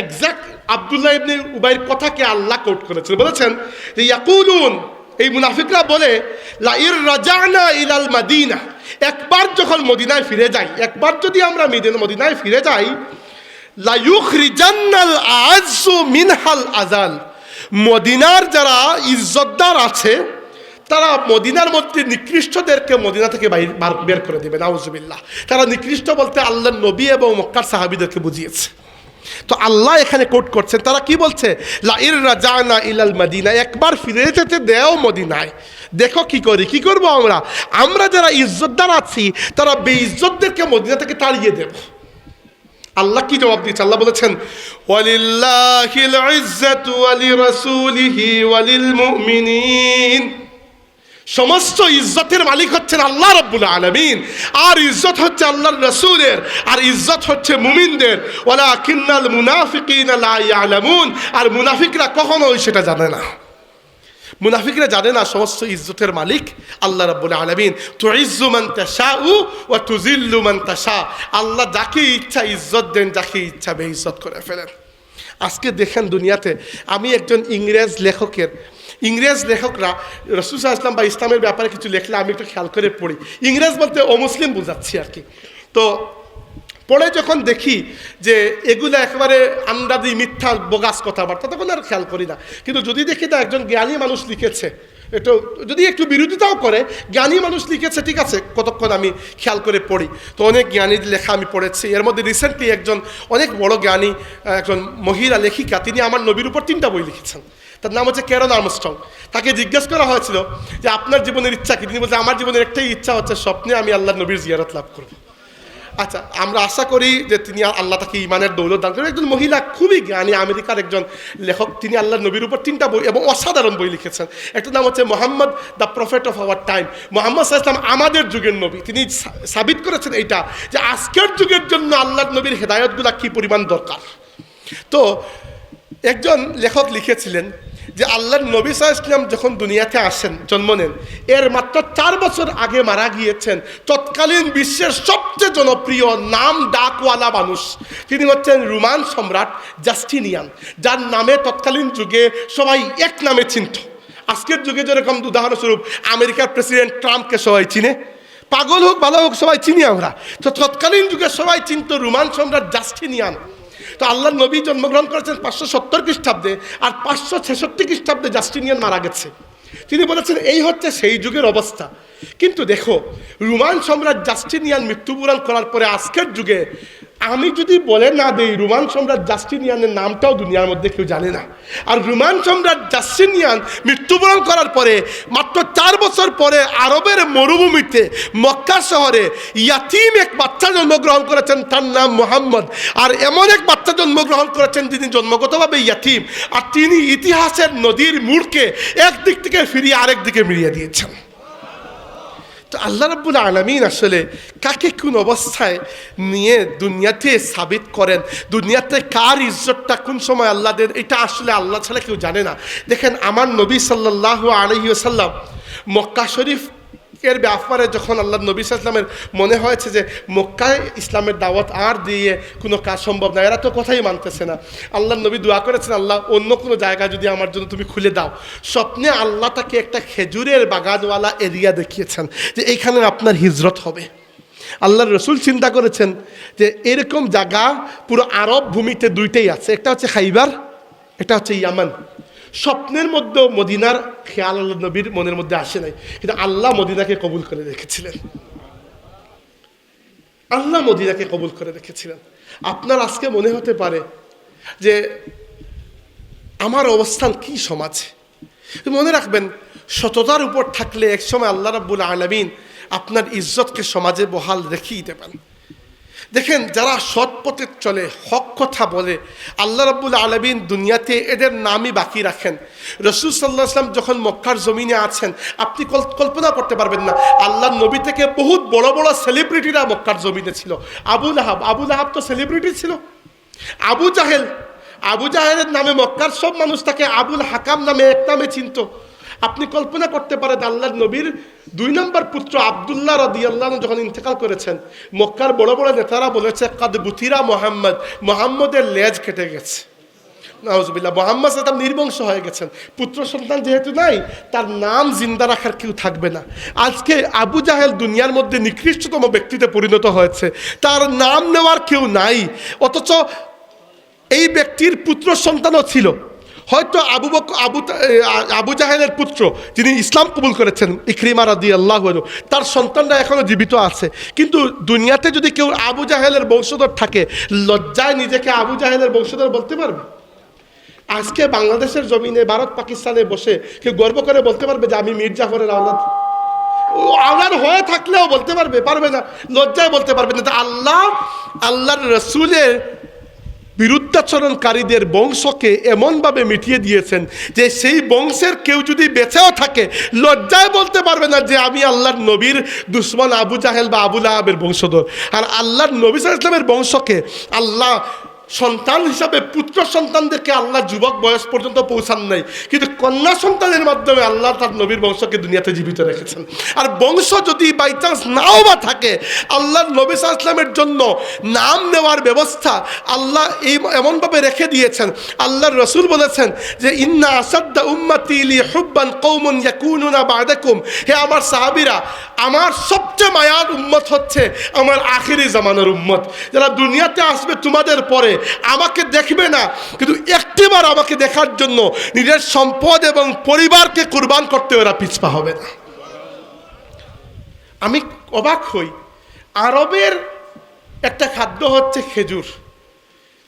এক্সাক্ট আব্দুল্লাহ ইবনে উবাইর কথাকে আল্লাহ কোট করেছেন, বলেছেন যে ইয়াকুলুন, এই মুনাফিকরা বলে, লাইন রাজানা ইলাল মাদিনা, একবার যখন মদিনায় ফিরে যাই, একবার যদি আমরা মদিনায় ফিরে যাই, লায়ুখরিজান্নাল আ'আজ্জু মিনহাল আযাল, মদিনার যারা ইজ্জতদার আছে তারা মদিনার মধ্যে নিকৃষ্টদেরকে মদিনা থেকে বের করে দেবে, নাউজুবিল্লাহ। তারা নিকৃষ্ট বলতে আল্লাহর নবী এবং মক্কার সাহাবীদেরকে বুঝিয়েছে। তো আল্লাহ এখানে কোট করছেন, তারা কি বলছে, লাইন রাজানা ইলাল মাদিনা, একবার ফিরে যেতে দেও মদিনায়, দেখো কি করি, কি করবো আমরা যারা ইজ্জতদার আছি তারা বেইজ্জতদেরকে মদিনা থেকে তাড়িয়ে দেব। আল্লাহ কি জবাব দিয়েছে? আল্লাহ বলেছেন, ওয়ালিল্লাহিল ইজ্জাতু ওয়া লিরাসূলিহি ওয়া লিল মুমিনিন, সমস্ত ইজ্জতের মালিক হচ্ছেন আল্লাহ রাব্বুল আলামিন, আর ইজ্জত হচ্ছে আল্লাহর রাসূলের, আর ইজ্জত হচ্ছে মুমিনদের। ওয়ালাকিন্নাল মুনাফিকিনা লা ইয়ালামুন, আর মুনাফিকরা কখনোই সেটা জানে না। মুনাফিকরা জানে না সমস্ত ইজ্জতের মালিক আল্লাহ রাব্বুল আলামিন। তুইজ্জু মান তাশাউ ওয়া তুযিল্লু মান তাশা, আল্লাহ যাকে ইচ্ছা ইজ্জত দেন, যাকে ইচ্ছা বেইজ্জত করে ফেলেন। আজকে দেখেন দুনিয়াতে, আমি একজন ইংরেজ লেখকরা রাসূল সাল্লাল্লাহু আলাইহি ওয়াসাল্লাম বা ইসলামের ব্যাপারে কিছু লেখলে আমি একটু খেয়াল করে পড়ি। ইংরেজ বলতে অমুসলিম বোঝাচ্ছি আর কি। তো পড়ে যখন দেখি যে এগুলো একেবারে আন্দাজি মিথ্যা বোগাস কথাবার্তা, তখন আর খেয়াল করি না। কিন্তু যদি দেখি না একজন জ্ঞানী মানুষ লিখেছে, একটু যদি একটু বিরোধিতাও করে, জ্ঞানী মানুষ লিখেছে, ঠিক আছে, কতক্ষণ আমি খেয়াল করে পড়ি। তো অনেক জ্ঞানীর লেখা আমি পড়েছি। এর মধ্যে রিসেন্টলি একজন অনেক বড় জ্ঞানী, একজন মহিলা লেখিকা, তিনি আমার নবীর উপর 3টা বই লিখেছেন। তার নাম হচ্ছে ক্যারন আর্মস্ট্রং। তাকে জিজ্ঞেস করা হয়েছিল যে আপনার জীবনের ইচ্ছা কি? তিনি বলছে, আমার জীবনের একটাই ইচ্ছা হচ্ছে স্বপ্নে আমি আল্লাহর নবীর জিয়ারত লাভ করব। আচ্ছা, আমরা আশা করি যে তিনি আল্লাহ তাকে ইমানের দৌলত দান করেন। একজন মহিলা, খুবই জ্ঞানী, আমেরিকার একজন লেখক, তিনি আল্লাহর নবীর উপর 3টা বই এবং অসাধারণ বই লিখেছেন। একটা নাম হচ্ছে Mohammad the prophet of our time, Muhammad সাল্লাল্লাহু আলাইহি ওয়াসাল্লাম আমাদের যুগের নবী। তিনি সাবিত করেছেন এইটা যে আজকের যুগের জন্য আল্লাহর নবীর হেদায়েতগুলো কী পরিমাণ দরকার। তো একজন লেখক লিখেছিলেন যে আল্লাহর নবী সাল্লাল্লাহু আলাইহি ওয়াসাল্লাম যখন দুনিয়াতে আসেন, জন্ম নেন, এর মাত্র 4 বছর আগে মারা গিয়েছেন তৎকালীন বিশ্বের সবচেয়ে জনপ্রিয় নাম ডাকওয়ালা মানুষ। তিনি হচ্ছেন রোমান সম্রাট জাস্টিনিয়ান, যার নামে তৎকালীন যুগে সবাই এক নামে চিনত। আজকের যুগে যেরকম উদাহরণস্বরূপ আমেরিকার প্রেসিডেন্ট ট্রাম্পকে সবাই চিনে, পাগল হোক ভালো হোক সবাই চিনি আমরা। তো তৎকালীন যুগে সবাই চিনত রোমান সম্রাট জাস্টিনিয়ান। তো আল্লাহর নবী জন্মগ্রহণ করেছেন 570 খ্রিস্টাব্দে, আর 566 খ্রিস্টাব্দে জাস্টিনিয়ান মারা গেছে। তিনি বলেছেন এই হচ্ছে সেই যুগের অবস্থা। কিন্তু দেখো, রোমান সম্রাট জাস্টিনিয়ান মৃত্যুবরণ করার পরে আজকের যুগে আমি যদি বলে না দেই, রোমান সম্রাট জাস্টিনিয়ানের নামটাও দুনিয়ার মধ্যে কেউ জানে না। আর রোমান সম্রাট জাস্টিনিয়ান মৃত্যুবরণ করার পরে মাত্র 4 বছর পরে আরবের মরুভূমিতে মক্কা শহরে ইয়াতিম এক বাচ্চা জন্মগ্রহণ করেছেন, তার নাম মুহাম্মদ। আর এমন এক বাচ্চা জন্মগ্রহণ করেছেন যিনি জন্মগতভাবে ইয়াতিম, আর তিনি ইতিহাসের নদীর মুড়কে একদিক থেকে ফিরিয়ে আরেক দিকে মিলিয়ে দিয়েছেন। তো আল্লাহ রাব্বুল আলামিন আসলে কাকে কোন অবস্থায় নিয়ে দুনিয়াতে সাবিত করেন, দুনিয়াতে কার ইজ্জতটা কোন সময় আল্লাহ দেন, এটা আসলে আল্লাহ ছাড়া কেউ জানে না। দেখেন, আমার নবী সাল্লাল্লাহু আলাইহি ওয়াসাল্লাম মক্কা শরীফ এর ব্যাপারে যখন আল্লাহ নবী সাল্লাল্লাহু আলাইহি ওয়াসাল্লামের মনে হয়েছে যে মক্কায় ইসলামের দাওয়াত আর দিয়ে কোনো কাজ সম্ভব না, এরা তো কথাই মানতেছে না, আল্লাহ নবী দোয়া করেছেন, আল্লাহ অন্য কোনো জায়গা যদি আমার জন্য তুমি খুলে দাও। স্বপ্নে আল্লাহ তাকে একটা খেজুরের বাগানওয়ালা এরিয়া দেখিয়েছেন যে এইখানে আপনার হিজরত হবে। আল্লাহর রসুল চিন্তা করেছেন যে এরকম জায়গা পুরো আরব ভূমিতে দুইটাই আছে, একটা হচ্ছে খাইবার, এটা হচ্ছে ইয়ামান। স্বপ্নের মধ্যে মদিনার খেয়াল আল্লাহ নবীর মনের মধ্যে আসে নাই, কিন্তু আল্লাহ মদিনাকে কবুল করে রেখেছিলেন। আল্লাহ মদিনাকে কবুল করে রেখেছিলেন। আপনার আজকে মনে হতে পারে যে আমার অবস্থান কি সমাজে, মনে রাখবেন সততার উপর থাকলে একসময় আল্লাহ রাব্বুল আলামিন আপনার ইজ্জতকে সমাজে বহাল রেখেই দেবেন। দেখেন যারা সৎ পথে চলে, হক কথা বলে, আল্লাহ রাব্বুল আলামিন দুনিয়াতে এদের নামই বাকি রাখেন। রাসূল সাল্লাল্লাহু আলাইহি ওয়াসাল্লাম যখন মক্কার জমিনে আছেন, আপনি কল্পনা করতে পারবেন না, আল্লাহর নবী থেকে বহুত বড় বড় সেলিব্রিটিরা মক্কার জমিনে ছিল। আবু লাহাব তো সেলিব্রিটি ছিল। আবু জাহেলের নামে মক্কার সব মানুষ তাকে আবুল হাকাম নামে এক নামে চিনত। আপনি কল্পনা করতে পারেন আল্লাহর নবীর 2 নম্বর পুত্র আব্দুল্লাহ রাদিয়াল্লাহু আনহু যখন ইন্তেকাল করেছেন, মক্কার বড় বড় নেতারা বলেছে কাদ বুতিরা মুহাম্মদের লেজ কেটে গেছে, নাউজুবিল্লাহ, মুহাম্মদ সাল্লাল্লাহু আলাইহি ওয়াসাল্লাম নির্বংশ হয়ে গেছেন। পুত্র সন্তান যেহেতু নাই, তার নাম জিন্দা রাখার কেউ থাকবে না। আজকে আবু জাহেল দুনিয়ার মধ্যে নিকৃষ্টতম ব্যক্তিতে পরিণত হয়েছে, তার নাম নেওয়ার কেউ নাই, অথচ এই ব্যক্তির পুত্র সন্তানও ছিল। হয়তো আবু জাহেলের পুত্র যিনি ইসলাম কবুল করেছেন, ইকরিমা রাদিয়াল্লাহু আনহু, তার সন্তানরা এখনো জীবিত আছে। কিন্তু দুনিয়াতে যদি কেউ আবু জাহেলের বংশধর থাকে, লজ্জায় নিজেকে আবু জাহেলের বংশধর বলতে পারবে? আজকে বাংলাদেশের জমিনে ভারত পাকিস্তানে বসে কেউ গর্ব করে বলতে পারবে যে আমি মীর জাফরের আওলাদ হয়ে থাকলেও বলতে পারবে না, লজ্জায় বলতে পারবে না। আল্লাহর রসুলের বিরুদ্ধাচরণকারীদের বংশকে এমনভাবে মিটিয়ে দিয়েছেন যে সেই বংশের কেউ যদি বেঁচেও থাকে, লজ্জায় বলতে পারবে না যে আমি আল্লাহর নবীর দুশ্মন আবু জাহেল বা আবু লাহাবের বংশধর। আর আল্লাহর নবী সাল্লাল্লাহু আলাইহি ওয়াসাল্লামের বংশকে আল্লাহ সন্তান হিসাবে পুত্র সন্তানদেরকে আল্লাহ যুবক বয়স পর্যন্ত পৌঁছান নাই, কিন্তু কন্যা সন্তানের মাধ্যমে আল্লাহ তার নবীর বংশকে দুনিয়াতে জীবিত রেখেছেন। আর বংশ যদি বাই চান্স নাও বা থাকে, আল্লাহর নবী সাল্লাল্লাহু আলাইহি ওয়াসাল্লামের জন্য নাম নেওয়ার ব্যবস্থা আল্লাহ এমনভাবে রেখে দিয়েছেন। আল্লাহর রসুল বলেছেন যে ইন্না আসাদ্দা উম্মতি লি হুব্বান কওমুন ইয়াকুনুনা বা'দাকুম, হে আমার সাহাবীরা, আমার সবচেয়ে মায়ার উম্মত হচ্ছে আমার আখিরি জামানার উম্মত, যারা দুনিয়াতে আসবে তোমাদের পরে, আমাকে দেখবে না, কিন্তু একটিবার আমাকে দেখার জন্য নিজের সম্পদ এবং পরিবারকে কুরবান করতে ওরা পিছপা হবে না। আমি অবাক হই, আরবের একটা খাদ্য হচ্ছে খেজুর,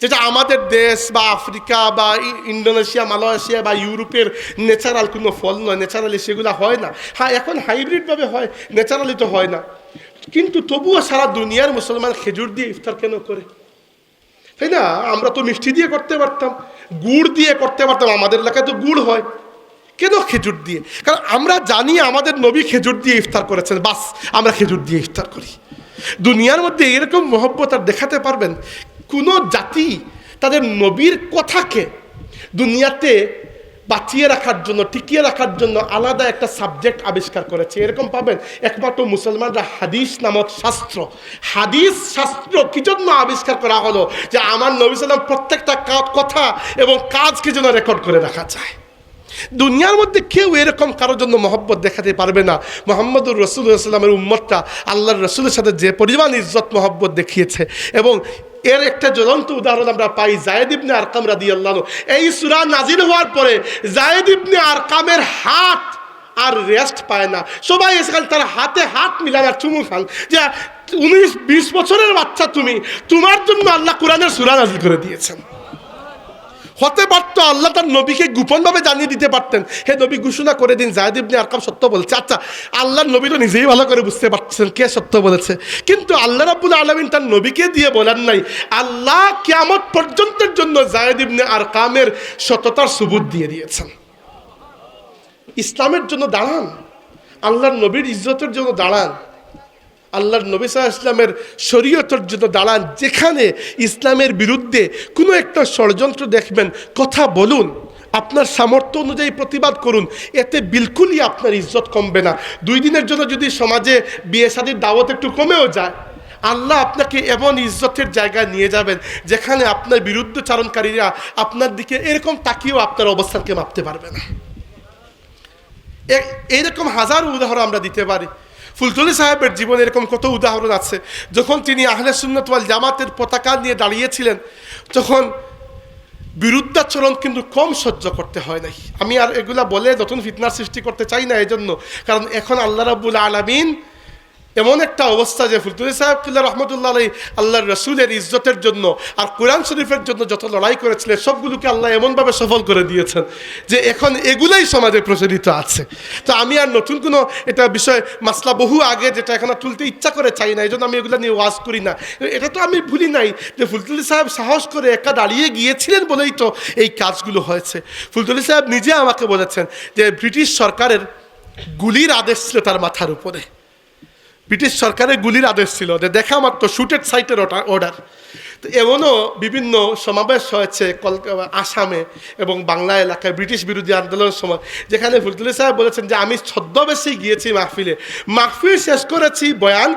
যেটা আমাদের দেশ বা আফ্রিকা বা ইন্দোনেশিয়া, মালয়েশিয়া বা ইউরোপের ন্যাচারাল কোনো ফল নয়, ন্যাচারালি সেগুলো হয় না। হ্যাঁ, এখন হাইব্রিডভাবে হয়, ন্যাচারালি তো হয় না। কিন্তু তবুও সারা দুনিয়ার মুসলমান খেজুর দিয়ে ইফতার কেন করে? তাই না? আমরা তো মিষ্টি দিয়ে করতে পারতাম, গুড় দিয়ে করতে পারতাম, আমাদের এলাকায় তো গুড় হয়, কেন খেজুর দিয়ে? কারণ আমরা জানি আমাদের নবী খেজুর দিয়ে ইফতার করেছেন, বাস আমরা খেজুর দিয়ে ইফতার করি। দুনিয়ার মধ্যে এরকম মহব্বত আর দেখাতে পারবেন কোনো জাতি তাদের নবীর কথাকে দুনিয়াতে বাঁচিয়ে রাখার জন্য, টিকিয়ে রাখার জন্য আলাদা একটা সাবজেক্ট আবিষ্কার করেছে? এরকম পাবেন একমাত্র মুসলমানরা। হাদিস নামক শাস্ত্র, হাদিস শাস্ত্র কি জন্য আবিষ্কার করা হলো? যে আমার নবী সাল্লাল্লাহু আলাইহি ওয়াসাল্লাম প্রত্যেকটা কথা এবং কাজকে যেন রেকর্ড করে রাখা যায়। দুনিয়ার মধ্যে কেউ এরকম কারোর জন্য মহব্বত দেখাতে পারবে না। মুহাম্মদুর রাসূলুল্লাহ সাল্লাল্লাহু আলাইহি ওয়াসাল্লামের উম্মতটা আল্লাহর রাসূলের সাথে যে পরিমাণ ইজ্জত মহব্বত দেখিয়েছে, এবং এর একটা জ্বলন্ত উদাহরণ আমরা পাই যায়েদ ইবনে আরকাম রাদিয়াল্লাহু আনহু। এই সূরা নাজিল হওয়ার পরে যায়েদ ইবনে আরকামের হাত আর রেস্ট পায় না, সবাই এসে তার হাতে হাত মিলান আর চুমু খান যে 19-20 বছরের বাচ্চা তুমি, তোমার জন্য আল্লাহ কোরআনের সূরা নাজিল করে দিয়েছেন। হতে পারত আল্লাহ তার নবীকে গোপনভাবে জানিয়ে দিতে পারতেন, হে নবী ঘোষণা করে দিন যায়েদ ইবনে আরকাম সত্য বলছে। আচ্ছা, আল্লাহর নবী তো নিজেই ভালো করে বুঝতে পারছেন কে সত্য বলেছে, কিন্তু আল্লাহ রাব্বুল আলামিন তার নবীকে দিয়ে বলেন নাই। আল্লাহ কিয়ামত পর্যন্তের জন্য যায়েদ ইবনে আরকামের সততার সুবুত দিয়ে দিয়েছেন। ইসলামের জন্য দাঁড়ান, আল্লাহর নবীর ইজ্জতের জন্য দাঁড়ান, আল্লাহর নবী সাল্লাল্লাহু আলাইহি ওয়াসাল্লামের শরীয়তের জন্য দাঁড়ান। যেখানে ইসলামের বিরুদ্ধে কোনো একটা ষড়যন্ত্র দেখবেন, কথা বলুন, আপনার সামর্থ্য অনুযায়ী প্রতিবাদ করুন, এতে বিলকুলই আপনার ইজ্জত কমবে না। 2 দিনের জন্য যদি সমাজে বিয়ে শাদীর দাওয়াত একটু কমেও যায়, আল্লাহ আপনাকে এমন ইজ্জতের জায়গায় নিয়ে যাবেন যেখানে আপনার বিরুদ্ধচারণকারীরা আপনার দিকে এরকম তাকিয়েও আপনার অবস্থানকে মাপতে পারবে না। এইরকম হাজার উদাহরণ আমরা দিতে পারি। ফুলতলি সাহেবের জীবনে এরকম কত উদাহরণ আছে। যখন তিনি আহলে সুন্নাত ওয়াল জামাতের পতাকা নিয়ে দাঁড়িয়েছিলেন, তখন বিরুদ্ধাচরণ কিন্তু কম সহ্য করতে হয় নাই। আমি আর এগুলা বলে নতুন ফিতনার সৃষ্টি করতে চাই না এজন্য, কারণ এখন আল্লাহ রাব্বুল আলামিন এমন একটা অবস্থা যে ফুলতুলি সাহেব কিল্লা রহমতুল্লাহ আলাইহি আল্লাহর রসুলের ইজ্জতের জন্য আর কোরআন শরীফের জন্য যত লড়াই করেছিলেন সবগুলোকে আল্লাহ এমনভাবে সফল করে দিয়েছেন যে এখন এগুলাই সমাজে প্রচলিত আছে। তো আমি আর নতুন কোনো এটা বিষয় মাসলা বহু আগে যেটা এখন তুলতে ইচ্ছা করে চাই না, এই জন্য আমি এগুলো নিয়ে ওয়াজ করি না। এটা তো আমি ভুলি নাই যে ফুলতুলি সাহেব সাহস করে একা দাঁড়িয়ে গিয়েছিলেন বলেই তো এই কাজগুলো হয়েছে। ফুলতুলি সাহেব নিজে আমাকে বলেছেন যে ব্রিটিশ সরকারের গুলির আদেশ ছিল তার মাথার উপরে। ব্রিটিশ সরকারের গুলির আদেশ ছিল যে দেখা মাত্র শুটেড সাইটের অর্ডার। তো এমনও বিভিন্ন সমাবেশ হয়েছে আসামে এবং বাংলা এলাকায় ব্রিটিশ বিরোধী আন্দোলনের সময়, যেখানে ফুলতুলি সাহেব বলেছেন যে আমি ছদ্মবেশেই গিয়েছি মাহফিল শেষ করেছি, বয়ান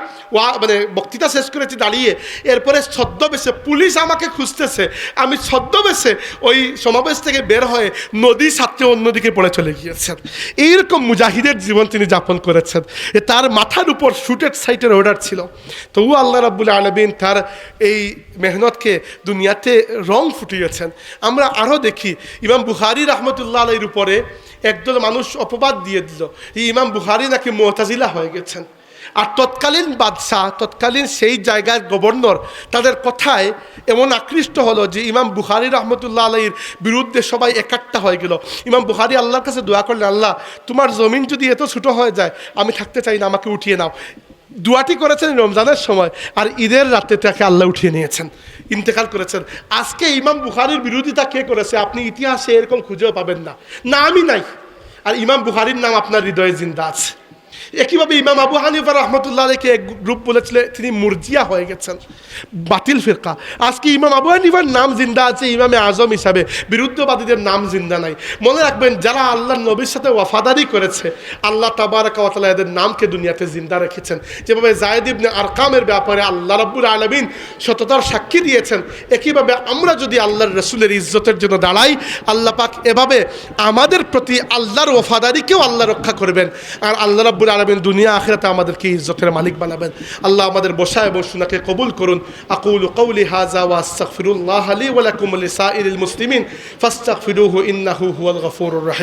মানে বক্তৃতা শেষ করেছি দাঁড়িয়ে, এরপরে ছদ্মবেশে পুলিশ আমাকে খুঁজতেছে, আমি ছদ্মবেশে ওই সমাবেশ থেকে বের হয়ে নদী সাথে অন্যদিকে পড়ে চলে গিয়েছেন। এইরকম মুজাহিদের জীবন তিনি যাপন করেছেন। তার মাথার উপর শুটেড সাইটের অর্ডার ছিল, তবু আল্লাহ রাব্বুল আলামিন তার এই মেহনতকে দুনিয়াতে রং ফুটিয়েছেন। আমরা আরও দেখি ইমাম বুখারী রাহমাতুল্লাহ আলাইহির উপরে একদল মানুষ অপবাদ দিয়ে দিল এই ইমাম বুখারী নাকি মুতাজিলা হয়ে গেছেন। আর তৎকালীন বাদশাহ, তৎকালীন সেই জায়গার গভর্নর তাদের কথায় এমন আকৃষ্ট হলো যে ইমাম বুখারী রাহমাতুল্লাহ আলাইহির বিরুদ্ধে সবাই একাট্টা হয়ে গেল। ইমাম বুখারী আল্লাহর কাছে দোয়া করলেন, আল্লাহ তোমার জমিন যদি এত ছোটো হয়ে যায়, আমি থাকতে চাই না, আমাকে উঠিয়ে নাও। দোয়াটি করেছেন রমজানের সময়, আর ঈদের রাতে তাকে আল্লাহ উঠিয়ে নিয়েছেন, ইন্তেকাল করেছেন। আজকে ইমাম বুখারীর বিরোধিতা কে করেছে আপনি ইতিহাসে এরকম খুঁজেও পাবেন না, না আমি নাই। আর ইমাম বুখারীর নাম আপনার হৃদয়ে জিন্দা আছে। একইভাবে ইমাম আবু হানিফা রাহমাতুল্লাহ আলাইহিকে এক গ্রুপ বলেছিলেন তিনি মুরজিয়া হয়ে গেছেন, বাতিল ফিরকা। আজকে ইমাম আবু হানিফার নাম জিন্দা আছে ইমামে আজম হিসাবে, বিরুদ্ধবাদীদের নাম জিন্দা নাই। মনে রাখবেন যারা আল্লাহর নবীর সাথে ওয়াফাদারি করেছে আল্লাহ তাবারাকা ওয়া তাআলা এদের নামকে দুনিয়াতে জিন্দা রেখেছেন। যেভাবে যায়েদ ইবনে আরকামের ব্যাপারে আল্লাহ রাব্বুল আলামিন সততার সাক্ষী দিয়েছেন, একইভাবে আমরা যদি আল্লাহর রসুলের ইজ্জতের জন্য দাঁড়াই, আল্লাহ পাক এভাবে আমাদের প্রতি আল্লাহর ওয়াফাদারিকেও আল্লাহ রক্ষা করবেন। আর আল্লাহ রাব্বুল আলামিন দুনিয়া আখিরাতে আমাদেরকে ইজ্জতের মালিক বানাবেন। আল্লাহ আমাদের বসা এবং শোনাকে কবুল করুন। আকুলু কওলি হাযা ওয়া আস্তাগফিরুল্লাহ লি ওয়া লাকুম ওয়া লিসাইরিল মুসলিমিন ফাস্তাগফিরুহু ইন্নাহু হুয়াল গফুরুর রাহিম।